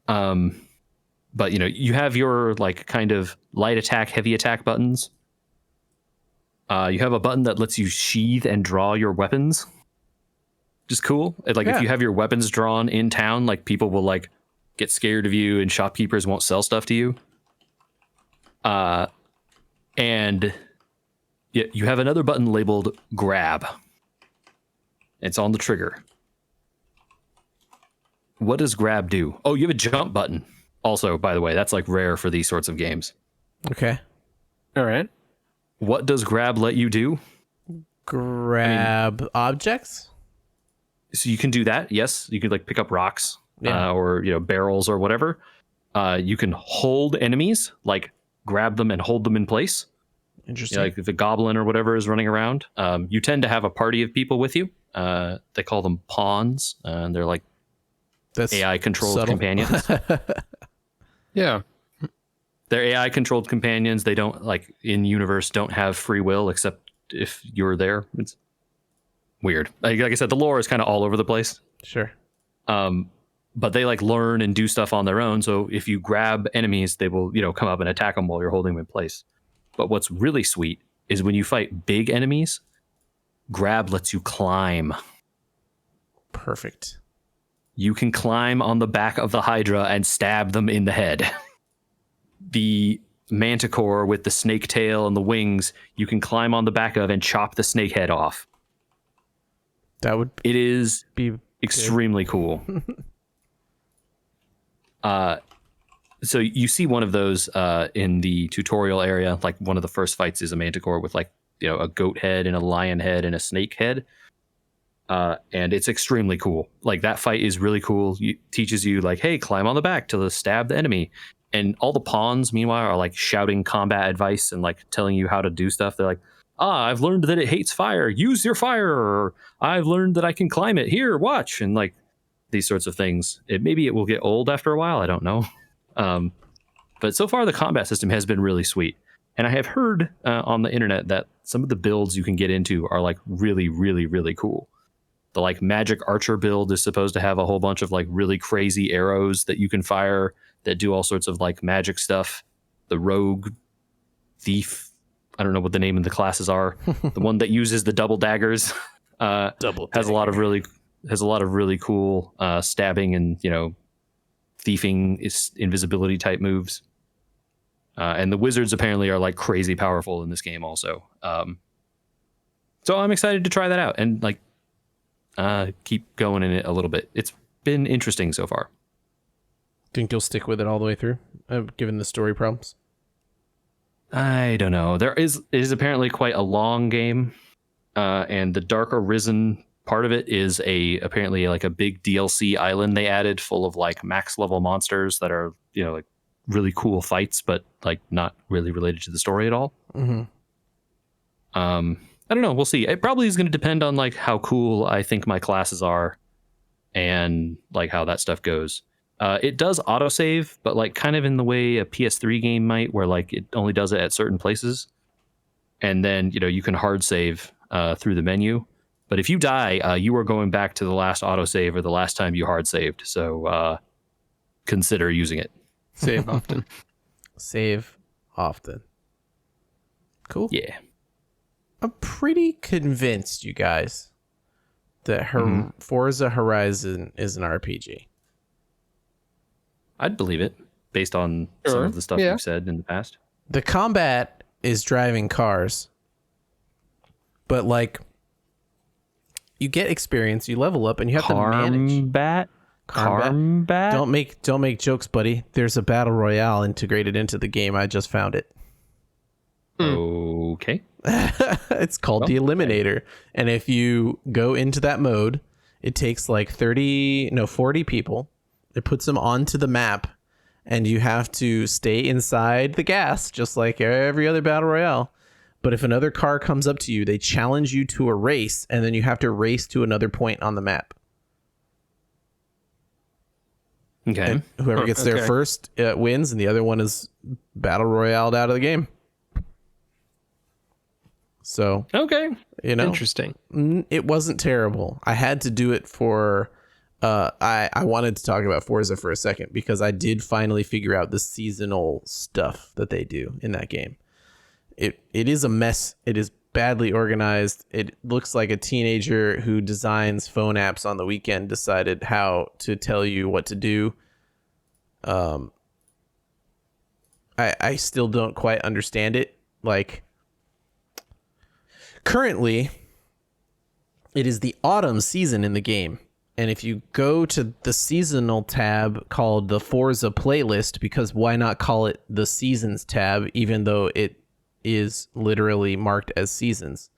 But you have your like kind of light attack, heavy attack buttons. You have a button that lets you sheathe and draw your weapons. Just cool. Like if you have your weapons drawn in town, like people will like get scared of you and shopkeepers won't sell stuff to you. And you have another button labeled grab. It's on the trigger. What does grab do? Oh, you have a jump button. Also, by the way, that's like rare for these sorts of games. Okay. All right. What does grab let you do? Grab objects? So you can do that. Yes, you can like pick up rocks Yeah. or barrels or whatever. You can hold enemies, like grab them and hold them in place. Interesting. Like if a goblin or whatever is running around, you tend to have a party of people with you. They call them pawns, and they're like That's AI controlled subtle. companions. Yeah. They're AI controlled companions. They don't like in universe don't have free will except if you're there. It's weird. Like I said, the lore is kind of all over the place. Sure. But they like learn and do stuff on their own. So if you grab enemies, they will come up and attack them while you're holding them in place. But what's really sweet is when you fight big enemies, grab lets you climb. Perfect. You can climb on the back of the Hydra and stab them in the head. The Manticore with the snake tail and the wings, you can climb on the back of and chop the snake head off. That would It is be extremely cool. So you see one of those in the tutorial area. Like one of the first fights is a Manticore with like a goat head and a lion head and a snake head. And it's extremely cool. Like that fight is really cool. It teaches you like, hey, climb on the back to stab the enemy. And all the pawns, meanwhile, are like shouting combat advice and like telling you how to do stuff. They're like, I've learned that it hates fire. Use your fire. Or I've learned that I can climb it. Here, watch. And like these sorts of things. Maybe it will get old after a while. I don't know. But so far, the combat system has been really sweet. And I have heard on the internet that some of the builds you can get into are like really, really, really cool. The like magic archer build is supposed to have a whole bunch of like really crazy arrows that you can fire that do all sorts of like magic stuff. The rogue thief, I don't know what the name of the classes are. The one that uses the double daggers has a lot of really cool stabbing and thieving invisibility type moves. And the wizards apparently are like crazy powerful in this game also. So I'm excited to try that out and like keep going in it a little bit. It's been interesting so far. Think you'll stick with it all the way through, given the story problems? I don't know. It is apparently quite a long game, and the Dark Arisen part of it is apparently like a big DLC island they added full of like max level monsters that are, like really cool fights, but like not really related to the story at all. Mm-hmm. I don't know. We'll see. It probably is going to depend on like how cool I think my classes are and like how that stuff goes. It does autosave, but like kind of in the way a PS3 game might, where like it only does it at certain places. And then, you can hard save through the menu. But if you die, you are going back to the last autosave or the last time you hard saved. So consider using it. Save often. Save often. Cool. Yeah. I'm pretty convinced, you guys, that Forza Horizon is an RPG. I'd believe it based on some of the stuff you've said in the past. The combat is driving cars, but like you get experience, you level up, and you have to manage. Combat. Don't make jokes, buddy. There's a battle royale integrated into the game. I just found it. Okay. It's called the Eliminator, and if you go into that mode, it takes like 40 people. It puts them onto the map, and you have to stay inside the gas, just like every other battle royale. But if another car comes up to you, they challenge you to a race, and then you have to race to another point on the map. Okay. And whoever gets there first wins, and the other one is battle royale out of the game. So okay, interesting. It wasn't terrible. I had to do it for. I wanted to talk about Forza for a second because I did finally figure out the seasonal stuff that they do in that game. It is a mess. It is badly organized. It looks like a teenager who designs phone apps on the weekend decided how to tell you what to do. I still don't quite understand it. Like, currently, it is the autumn season in the game. And if you go to the seasonal tab called the Forza playlist, because why not call it the seasons tab, even though it is literally marked as seasons?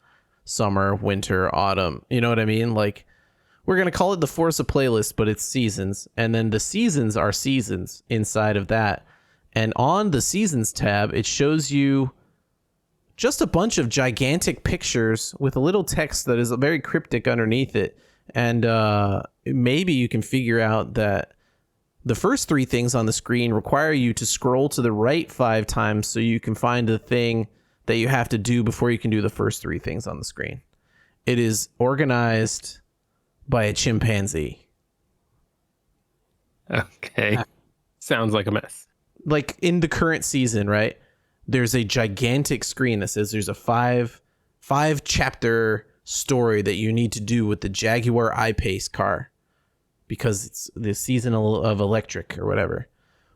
Summer, winter, autumn. You know what I mean? Like, we're going to call it the Forza playlist, but it's seasons. And then the seasons are seasons inside of that. And on the seasons tab, it shows you just a bunch of gigantic pictures with a little text that is very cryptic underneath it. And maybe you can figure out that the first three things on the screen require you to scroll to the right 5 times so you can find the thing that you have to do before you can do the first 3 things on the screen. It is organized by a chimpanzee. Okay. Sounds like a mess. Like in the current season, right? There's a gigantic screen that says there's a 5 chapter story that you need to do with the Jaguar I-Pace car because it's the season of electric or whatever.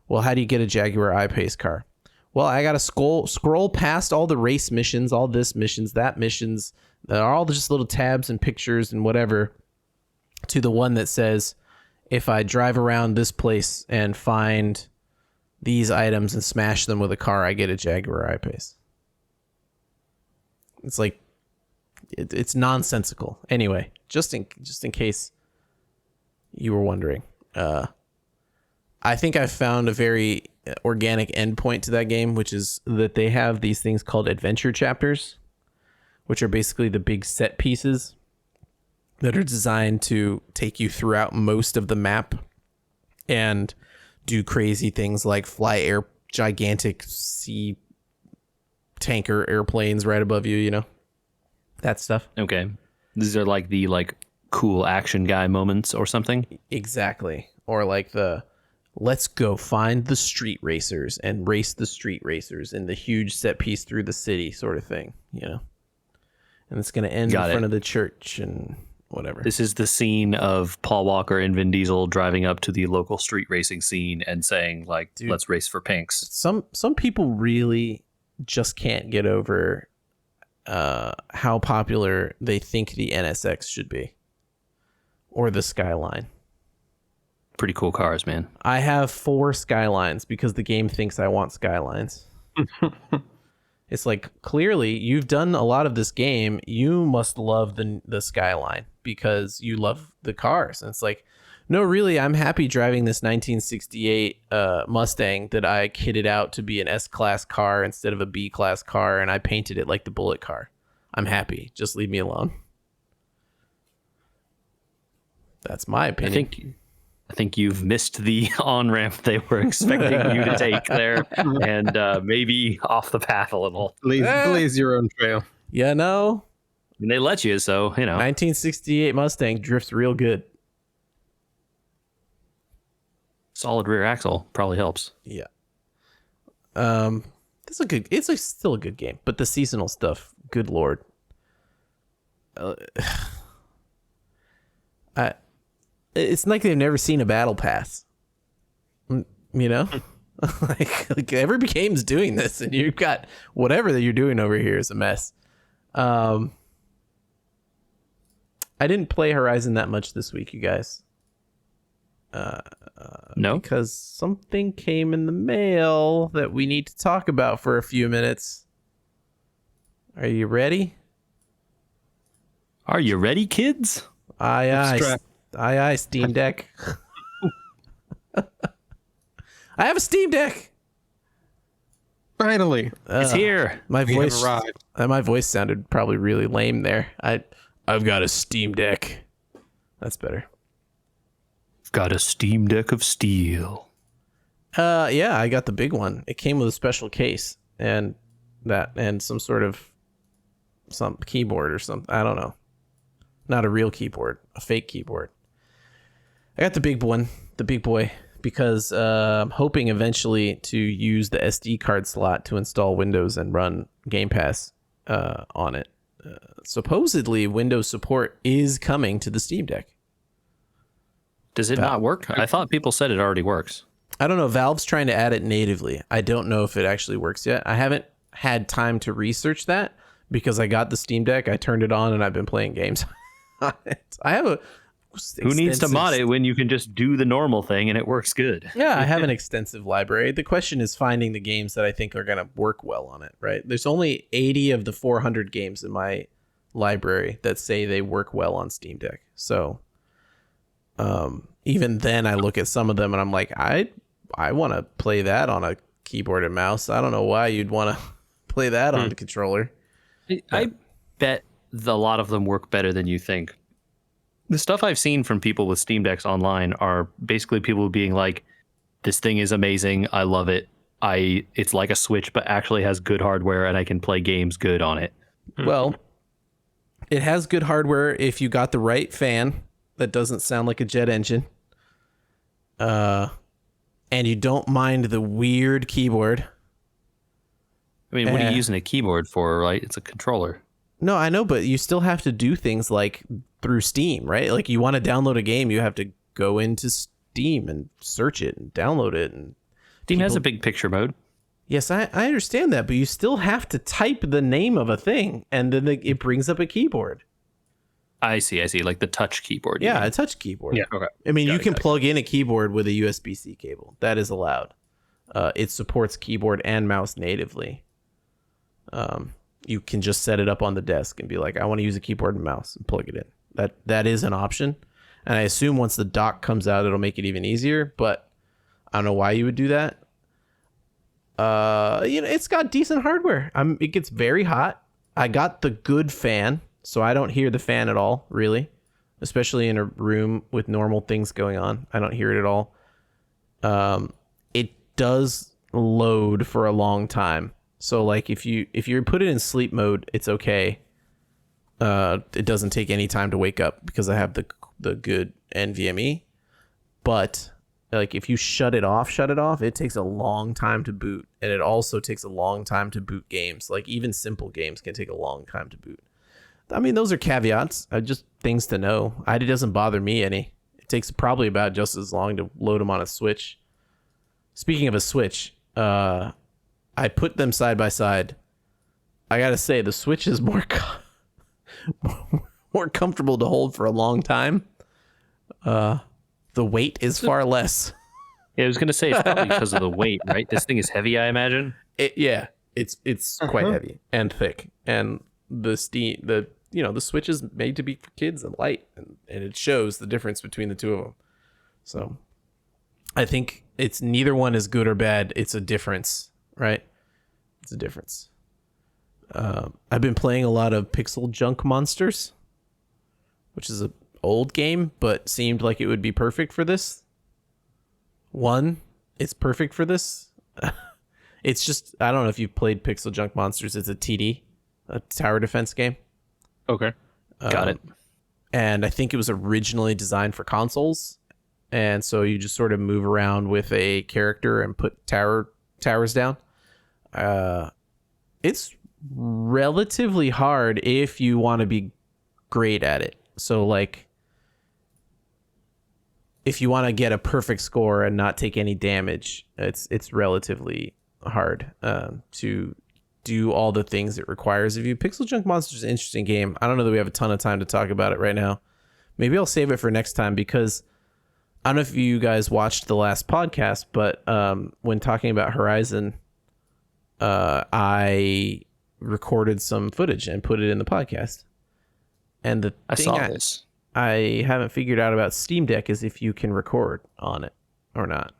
Well, how do you get a Jaguar I-Pace car? Well, I gotta scroll past all the race missions, all this missions, that missions, that are all just little tabs and pictures and whatever, to the one that says, if I drive around this place and find these items and smash them with a car, I get a Jaguar I-Pace. It's like, it's nonsensical. Anyway, just in case you were wondering, I think I found a very organic endpoint to that game, which is that they have these things called adventure chapters, which are basically the big set pieces that are designed to take you throughout most of the map and do crazy things like fly gigantic sea tanker airplanes right above you, that stuff. Okay. These are like the cool action guy moments or something. Exactly. Or like the let's go find the street racers and race the street racers in the huge set piece through the city sort of thing, And it's going to end in front of the church and whatever. This is the scene of Paul Walker and Vin Diesel driving up to the local street racing scene and saying dude, let's race for pinks. Some people really just can't get over how popular they think the NSX should be, or the Skyline. Pretty cool cars, man. I have 4 Skylines because the game thinks I want Skylines. It's like, clearly you've done a lot of this game. You must love the skyline because you love the cars. And it's like, no, really, I'm happy driving this 1968 Mustang that I kitted out to be an S-Class car instead of a B-Class car, and I painted it like the Bullet car. I'm happy. Just leave me alone. That's my opinion. I think you've missed the on-ramp they were expecting you to take there, and maybe off the path a little. Blaze your own trail. Yeah, no. And they let you, so, 1968 Mustang drifts real good. Solid rear axle probably helps. Yeah. Still a good game, but the seasonal stuff, good lord. It's like they've never seen a battle pass. like every game's doing this, and you've got whatever that you're doing over here is a mess. I didn't play Horizon that much this week, you guys. No, because something came in the mail that we need to talk about for a few minutes. Are you ready? Are you ready, kids? Aye, Steam Deck. I have a Steam Deck. Finally, it's here. My voice sounded probably really lame there. I've got a Steam Deck. That's better. Got a Steam Deck of steel. Yeah, I got the big one. It came with a special case and some keyboard or something. I don't know. Not a real keyboard, a fake keyboard. I got the big one, the big boy, because I'm hoping eventually to use the SD card slot to install Windows and run Game Pass on it. Supposedly, Windows support is coming to the Steam Deck. Does it not work? I thought people said it already works. I don't know. Valve's trying to add it natively. I don't know if it actually works yet. I haven't had time to research that because I got the Steam Deck, I turned it on, and I've been playing games on it. I have a... Who needs to mod it when you can just do the normal thing and it works good? Yeah, I have an extensive library. The question is finding the games that I think are going to work well on it, right? There's only 80 of the 400 games in my library that say they work well on Steam Deck. So... even then I look at some of them and I'm like, I want to play that on a keyboard and mouse. I don't know why you'd want to play that on the controller. I bet a lot of them work better than you think. The stuff I've seen from people with Steam Decks online are basically people being like, this thing is amazing. I love it. It's like a Switch, but actually has good hardware and I can play games good on it. Well, it has good hardware if you got the right fan that doesn't sound like a jet engine. And you don't mind the weird keyboard. I mean, what are you using a keyboard for, right? It's a controller. No, I know, but you still have to do things like through Steam, right? Like you want to download a game, you have to go into Steam and search it and download it. And Steam has a big picture mode. Yes, I understand that, but you still have to type the name of a thing, and then it brings up a keyboard. I see. Like the touch keyboard. Yeah, a touch keyboard. Yeah, okay. I mean, you can plug in a keyboard with a USB-C cable. That is allowed. It supports keyboard and mouse natively. You can just set it up on the desk and be like, I want to use a keyboard and mouse, and plug it in. That is an option. And I assume once the dock comes out, it'll make it even easier, but I don't know why you would do that. It's got decent hardware. It gets very hot. I got the good fan, so I don't hear the fan at all, really, especially in a room with normal things going on. I don't hear it at all. It does load for a long time. So like if you put it in sleep mode, it's okay. It doesn't take any time to wake up because I have the good NVMe. But like if you shut it off, it takes a long time to boot, and it also takes a long time to boot games. Like even simple games can take a long time to boot. I mean, those are caveats, just things to know. It doesn't bother me any. It takes probably about just as long to load them on a Switch. Speaking of a Switch, I put them side by side. I gotta say, the Switch is more comfortable to hold for a long time. The weight is far less. Yeah, I was gonna say it's probably because of the weight, right? This thing is heavy, I imagine. Yeah, It's quite heavy and thick, and the Switch is made to be for kids and light, and it shows the difference between the two of them. So I think it's neither one is good or bad. It's a difference, right? It's a difference. I've been playing a lot of Pixel Junk Monsters, which is an old game, but seemed like it would be perfect for this. It's perfect for this. It's just, I don't know if you've played Pixel Junk Monsters. It's a TD, a tower defense game. Okay. Got it. And I think it was originally designed for consoles. And so you just sort of move around with a character and put towers down. It's relatively hard if you want to be great at it. So like, if you want to get a perfect score and not take any damage, it's relatively hard to do all the things it requires of you. Pixel Junk Monsters is an interesting game. I don't know that we have a ton of time to talk about it right now. Maybe I'll save it for next time, because I don't know if you guys watched the last podcast, but when talking about Horizon, I recorded some footage and put it in the podcast. And the I thing saw this. I haven't figured out about Steam Deck is if you can record on it or not.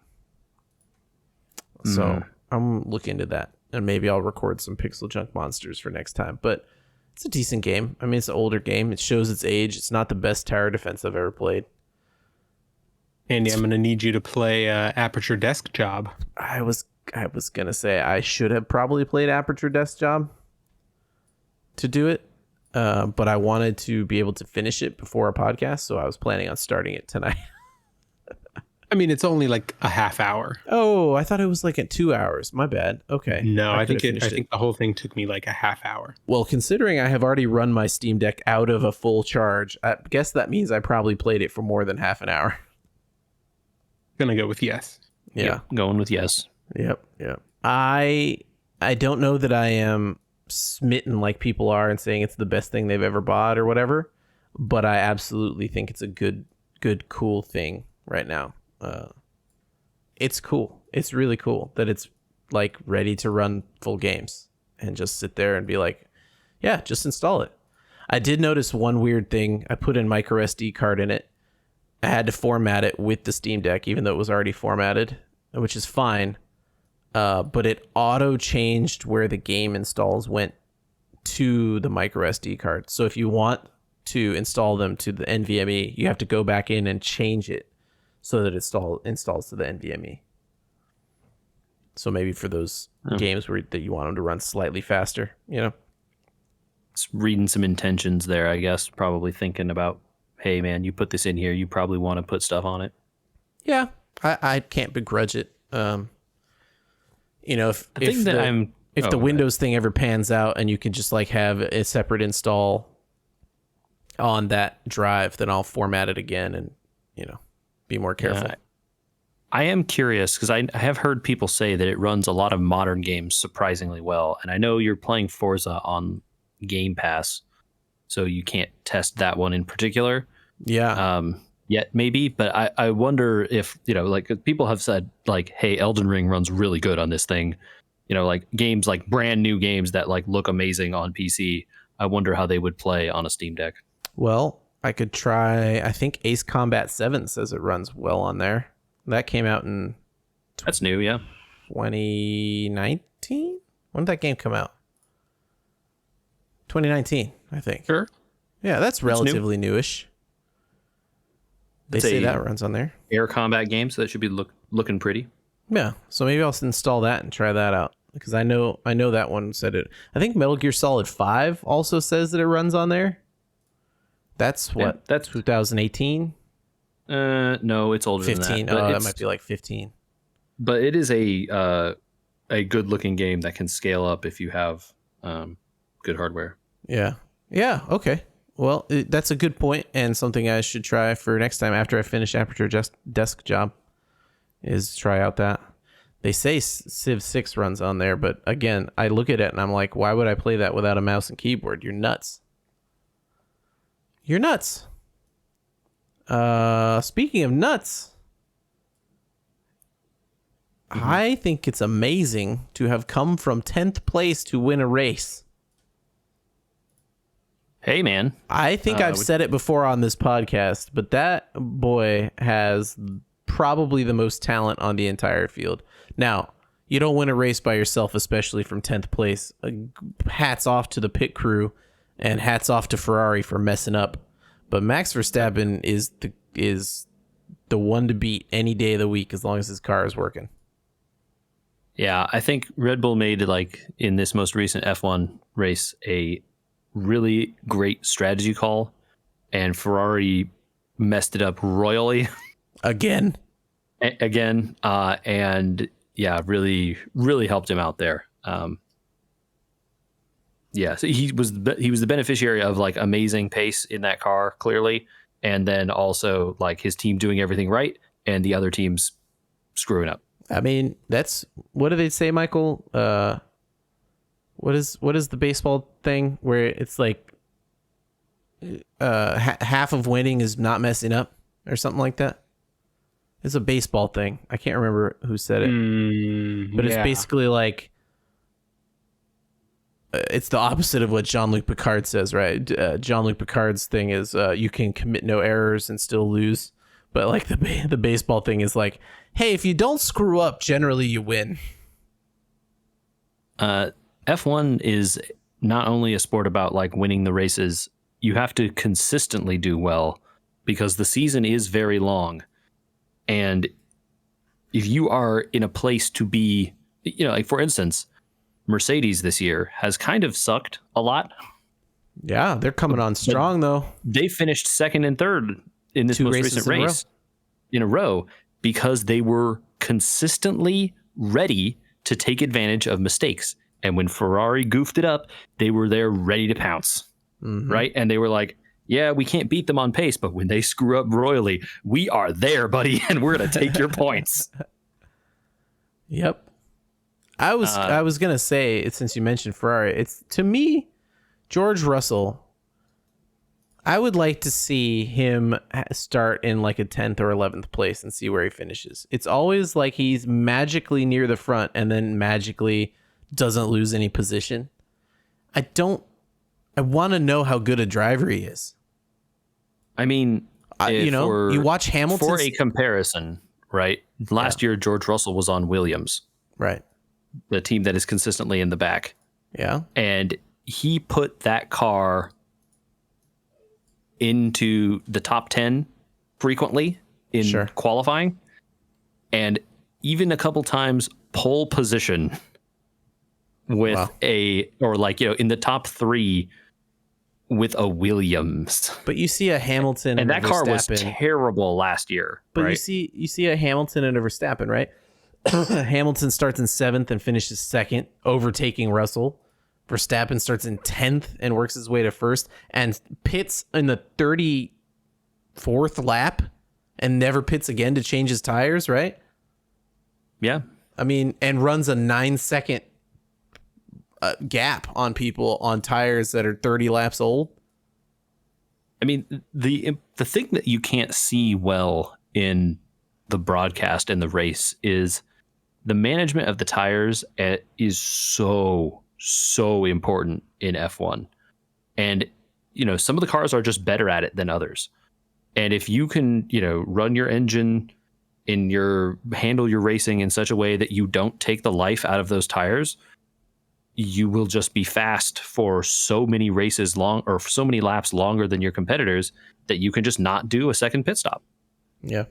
So I'm looking into that, and maybe I'll record some Pixel Junk Monsters for next time. But it's a decent game. I mean, it's an older game. It shows its age. It's not the best tower defense I've ever played. Andy, I'm going to need you to play Aperture Desk Job. I was going to say I should have probably played Aperture Desk Job to do it. But I wanted to be able to finish it before our podcast, so I was planning on starting it tonight. I mean, it's only like a half hour. Oh, I thought it was like at 2 hours. My bad. Okay. No, I think the whole thing took me like a half hour. Well, considering I have already run my Steam Deck out of a full charge, I guess that means I probably played it for more than half an hour. Gonna go with yes. Yeah. Yep, going with yes. Yep. I don't know that I am smitten like people are and saying it's the best thing they've ever bought or whatever, but I absolutely think it's a good cool thing right now. It's cool. It's really cool that it's like ready to run full games and just sit there and be like, yeah, just install it. I did notice one weird thing. I put in micro SD card in it. I had to format it with the Steam Deck, even though it was already formatted, which is fine. But it auto changed where the game installs went to the micro SD card. So if you want to install them to the NVMe, you have to go back in and change it so that it installs to the NVMe. So maybe for those games that you want them to run slightly faster, you know? It's reading some intentions there, I guess. Probably thinking about, hey, man, you put this in here. You probably want to put stuff on it. Yeah, I can't begrudge it. You know, if the Windows thing ever pans out and you can just like have a separate install on that drive, then I'll format it again and, you know, be more careful. Yeah, I am curious because I have heard people say that it runs a lot of modern games surprisingly well. And I know you're playing Forza on Game Pass, so you can't test that one in particular. Yeah. Yet maybe, but I wonder if, you know, like people have said like, hey, Elden Ring runs really good on this thing, you know, like games, like brand new games that like look amazing on PC. I wonder how they would play on a Steam Deck. Well, I could try, I think Ace Combat 7 says it runs well on there. That came out in That's new, yeah. 2019? When did that game come out? 2019, I think. Sure. Yeah, that's relatively newish. They say that runs on there. Air combat game, so that should be looking pretty. Yeah, so maybe I'll install that and try that out, because I know that one said it. I think Metal Gear Solid 5 also says that it runs on there. That's what? Yeah, that's 2018? No, it's older 15. than that. Oh, that might be like 15. But it is a good looking game that can scale up if you have good hardware. Yeah. Yeah. Okay. Well, that's a good point, and something I should try for next time after I finish Aperture Desk Job is try out that. They say Civ 6 runs on there, but again, I look at it and I'm like, why would I play that without a mouse and keyboard? You're nuts. You're nuts. Speaking of nuts, I think it's amazing to have come from 10th place to win a race. Hey, man. I think I've said it before on this podcast, but that boy has probably the most talent on the entire field. Now, you don't win a race by yourself, especially from 10th place. Hats off to the pit crew and hats off to Ferrari for messing up. But Max Verstappen is the one to beat any day of the week as long as his car is working. Yeah, I think Red Bull made, like, in this most recent F1 race, a really great strategy call, and Ferrari messed it up royally. Again. And yeah, really, really helped him out there. Yeah, so he was the beneficiary of, like, amazing pace in that car, clearly, and then also, like, his team doing everything right and the other teams screwing up. I mean, that's, what do they say, Michael? What is the baseball thing where it's like half of winning is not messing up or something like that? It's a baseball thing. I can't remember who said it, but it's basically like it's the opposite of what Jean-Luc Picard says, right? Jean-Luc Picard's thing is you can commit no errors and still lose, but like the baseball thing is like, hey, if you don't screw up, generally you win. F1 is not only a sport about, like, winning the races. You have to consistently do well because the season is very long. And if you are in a place to be, like, for instance, Mercedes this year has kind of sucked a lot. Yeah, they're coming on strong, though. They finished second and third in this most recent race in a row because they were consistently ready to take advantage of mistakes. And when Ferrari goofed it up, they were there ready to pounce, right? And they were like, yeah, we can't beat them on pace, but when they screw up royally, we are there, buddy, and we're going to take your points. Yep. I was going to say, since you mentioned Ferrari, it's, to me, George Russell, I would like to see him start in like a 10th or 11th place and see where he finishes. It's always like he's magically near the front and then magically doesn't lose any position. I want to know how good a driver he is. I mean, you watch Hamilton for a comparison, right? Last year, George Russell was on Williams, right? The team that is consistently in the back. Yeah. And he put that car into the top 10 frequently in qualifying, and even a couple times pole position with in the top 3 with a Williams. But you see a Hamilton and that car was Verstappen. Terrible last year. But right? you see a Hamilton and a Verstappen, right? Hamilton starts in 7th and finishes 2nd, overtaking Russell. Verstappen starts in 10th and works his way to 1st and pits in the 34th lap and never pits again to change his tires, right? Yeah. I mean, and runs a 9-second gap on people on tires that are 30 laps old. I mean, the thing that you can't see well in the broadcast and the race is the management of the tires is so important in F1. And, some of the cars are just better at it than others. And if you can, run your engine handle your racing in such a way that you don't take the life out of those tires, you will just be fast for so many races long or so many laps longer than your competitors that you can just not do a second pit stop. Yeah.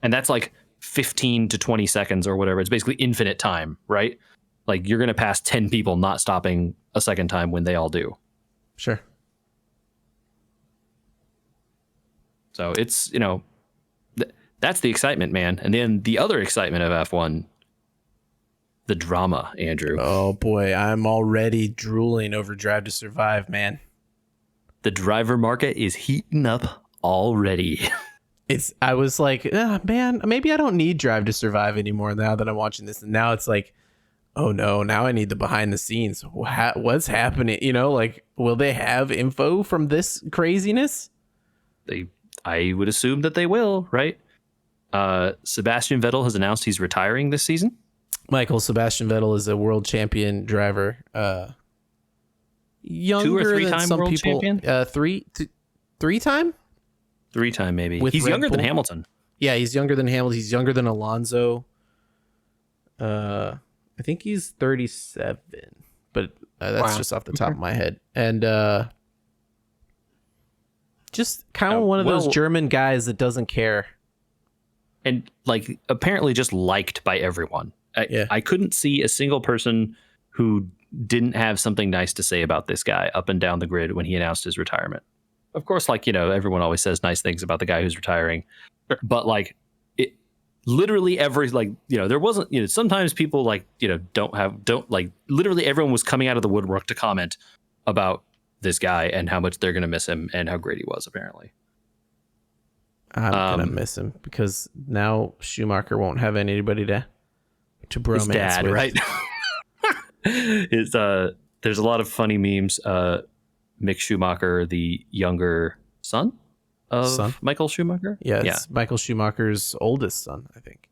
And that's like 15 to 20 seconds or whatever. It's basically infinite time, right? Like you're going to pass 10 people not stopping a second time when they all do. Sure. So it's, that's the excitement, man. And then the other excitement of F1, the drama, Andrew. Oh boy, I'm already drooling over Drive to Survive, man. The driver market is heating up already. I was like, man, maybe I don't need Drive to Survive anymore now that I'm watching this. And now it's like, oh no, now I need the behind the scenes. What's happening? Will they have info from this craziness? I would assume that they will, right? Sebastian Vettel has announced he's retiring this season. Michael Sebastian Vettel is a world champion driver. Younger 2 or 3 than time some world people. champion? Three time? 3-time maybe. With He's Red younger than Bull? Hamilton. Yeah, he's younger than Hamilton. He's younger than Alonso. I think he's 37, but that's just off the top of my head. And just kind of one of those German guys that doesn't care. And like apparently just liked by everyone. I couldn't see a single person who didn't have something nice to say about this guy up and down the grid when he announced his retirement. Of course, like, you know, everyone always says nice things about the guy who's retiring, but like it literally every, like, you know, there wasn't, you know, sometimes people like, you know, don't like literally everyone was coming out of the woodwork to comment about this guy and how much they're going to miss him and how great he was apparently. I'm gonna miss him because now Schumacher won't have anybody to bromance his dad, with. right? There's a lot of funny memes. Mick Schumacher, the younger son of Michael Schumacher, It's Michael Schumacher's oldest son, I think.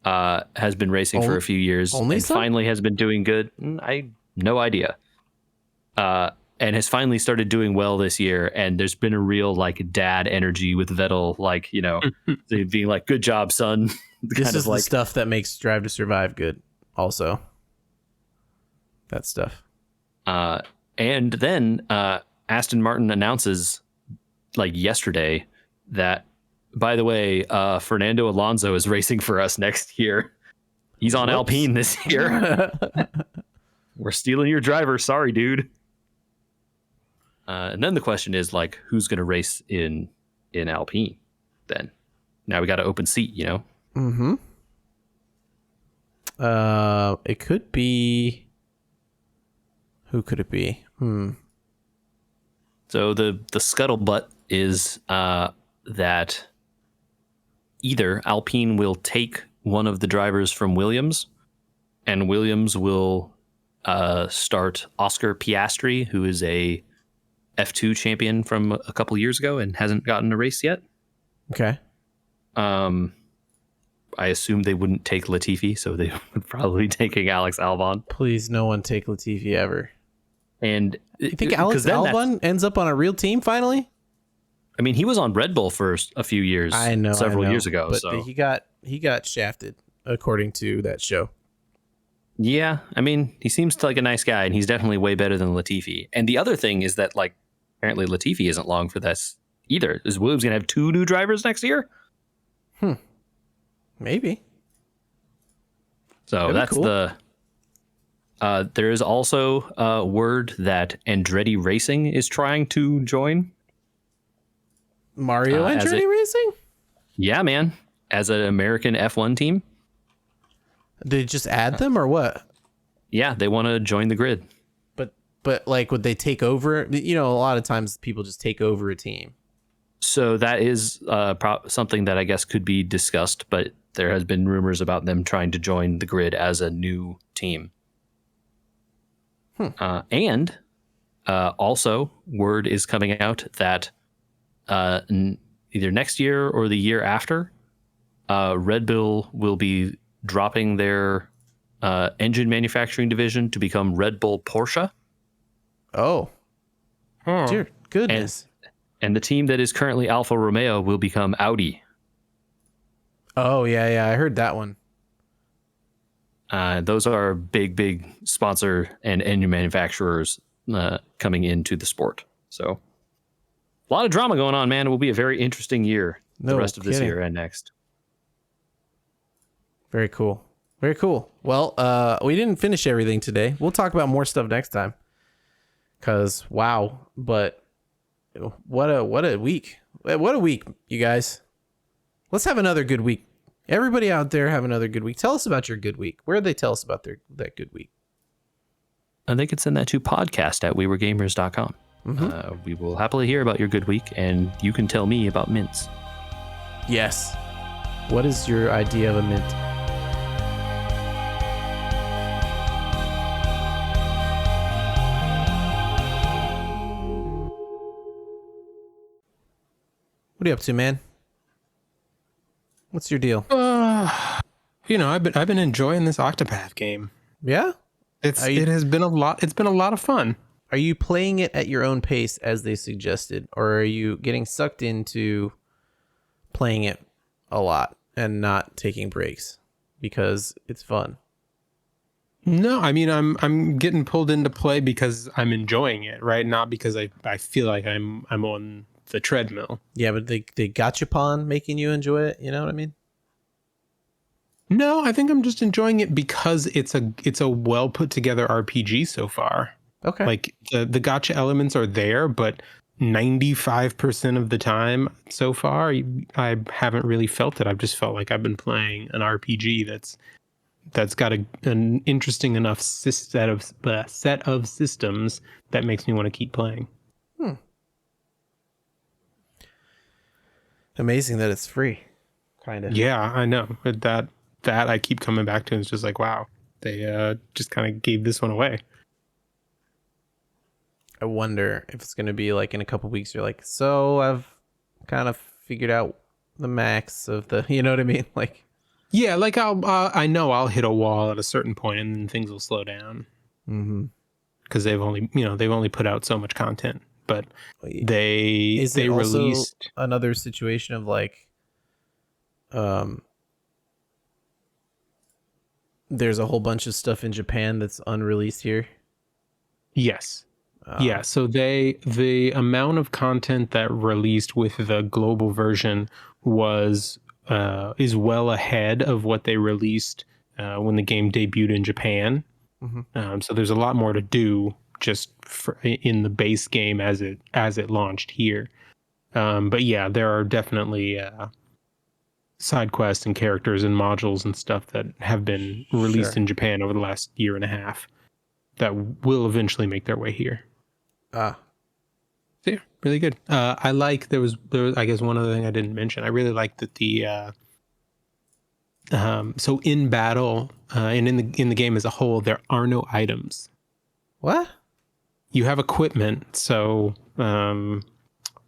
has been racing for a few years and finally has been doing good. I no idea. And has finally started doing well this year. And there's been a real like dad energy with Vettel, like, you know, being like, good job, son. This is the stuff that makes Drive to Survive good. Also, that stuff. And then Aston Martin announces like yesterday that, by the way, Fernando Alonso is racing for us next year. He's on Alpine this year. We're stealing your driver. Sorry, dude. And then the question is like, who's going to race in Alpine then? Now we got an open seat, you know? Mm-hmm. It could be... Who could it be? So the scuttlebutt is that either Alpine will take one of the drivers from Williams, and Williams will start Oscar Piastri, who is a F2 champion from a couple years ago and hasn't gotten a race yet. Okay. I assume they wouldn't take Latifi, so they would probably be taking Alex Albon. Please, no one take Latifi ever. And you think Alex Albon ends up on a real team finally? I mean, he was on Red Bull for a few years. Several years ago. But so he got shafted, according to that show. Yeah, I mean, he seems like a nice guy, and he's definitely way better than Latifi. And the other thing is that, like, apparently Latifi isn't long for this either. Is Williams gonna have 2 new drivers next year? Maybe. So that's cool. There is also word that Andretti Racing is trying to join. Mario Andretti Racing? Yeah, man. As an American F1 team. Did they just add them or what? Yeah, they want to join the grid. But like, would they take over? You know, a lot of times people just take over a team. So that is something that I guess could be discussed, but there has been rumors about them trying to join the grid as a new team. And also, word is coming out that either next year or the year after, Red Bull will be dropping their engine manufacturing division to become Red Bull Porsche. Oh, dear goodness. And the team that is currently Alfa Romeo will become Audi. Oh, yeah, I heard that one. Those are big sponsor and engine manufacturers coming into the sport. So a lot of drama going on, man. It will be a very interesting year, the rest of this year and next. Very cool. Very cool. Well, we didn't finish everything today. We'll talk about more stuff next time. Because, wow. But what a week. What a week, you guys. Let's have another good week. Everybody out there have another good week. Tell us about your good week. Where did they tell us about that good week? And they can send that to podcast@weweregamers.com. Mm-hmm. We will happily hear about your good week, and you can tell me about mints. Yes. What is your idea of a mint? What are you up to, man? What's your deal? I've been enjoying this Octopath game. Yeah. It has been a lot. It's been a lot of fun. Are you playing it at your own pace as they suggested, or are you getting sucked into playing it a lot and not taking breaks because it's fun? No, I mean I'm getting pulled into play because I'm enjoying it, right? Not because I feel like I'm on the treadmill. Yeah, but they gachapon making you enjoy it. You know what I mean? No, I think I'm just enjoying it because it's a well put together RPG so far. Okay. Like the gotcha elements are there, but 95% of the time so far, I haven't really felt it. I've just felt like I've been playing an RPG that's got an interesting enough set of systems that makes me want to keep playing. Amazing that it's free. Kind of. Yeah, I know. But that I keep coming back to, and it's just like, wow, they just kind of gave this one away. I wonder if it's going to be like in a couple weeks, you're like, so I've kind of figured out the max of the, you know what I mean? Like, yeah, like I know I'll hit a wall at a certain point and then things will slow down. Because they've only put out so much content, but they released another situation of like, there's a whole bunch of stuff in Japan that's unreleased here. Yes. Yeah, so the amount of content that released with the global version is well ahead of what they released when the game debuted in Japan. So there's a lot more to do just in the base game as it launched here. But yeah, there are definitely side quests and characters and modules and stuff that have been released in Japan over the last year and a half that will eventually make their way here. So yeah, really good. I like there was I guess one other thing I didn't mention. I really like that so in battle and in the game as a whole, there are no items. What? You have equipment, so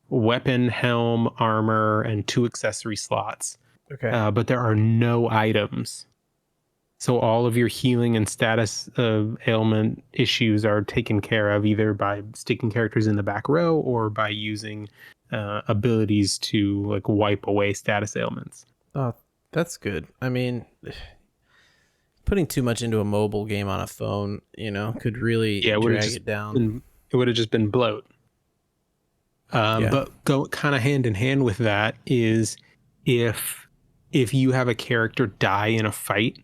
weapon, helm, armor, and 2 accessory slots. Okay. But there are no items. So all of your healing and status ailment issues are taken care of either by sticking characters in the back row or by using abilities to like wipe away status ailments. Oh, that's good. I mean, putting too much into a mobile game on a phone, could really drag it down. It would have just been bloat. But go kind of hand in hand with that is if you have a character die in a fight,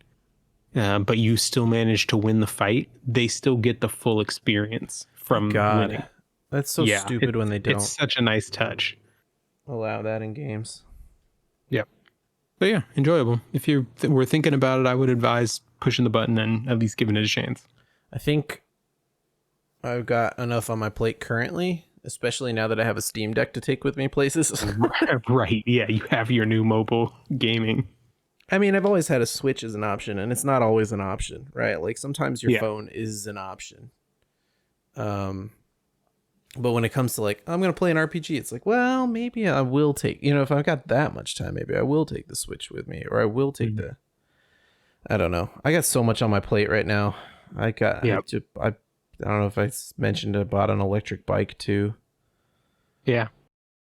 but you still manage to win the fight, they still get the full experience from winning. That's so stupid when they don't. It's such a nice touch. Allow that in games. Yep. But yeah, enjoyable. If you were thinking about it, I would advise pushing the button and at least giving it a chance. I think I've got enough on my plate currently, especially now that I have a Steam Deck to take with me places. Right. Yeah, you have your new mobile gaming. I mean, I've always had a Switch as an option, and it's not always an option, right? Like sometimes your phone is an option. But when it comes to like, I'm going to play an RPG, it's like, well, maybe I will take, if I've got that much time, maybe I will take the Switch with me, or I will take I don't know. I got so much on my plate right now. I don't know if I mentioned I bought an electric bike too. Yeah.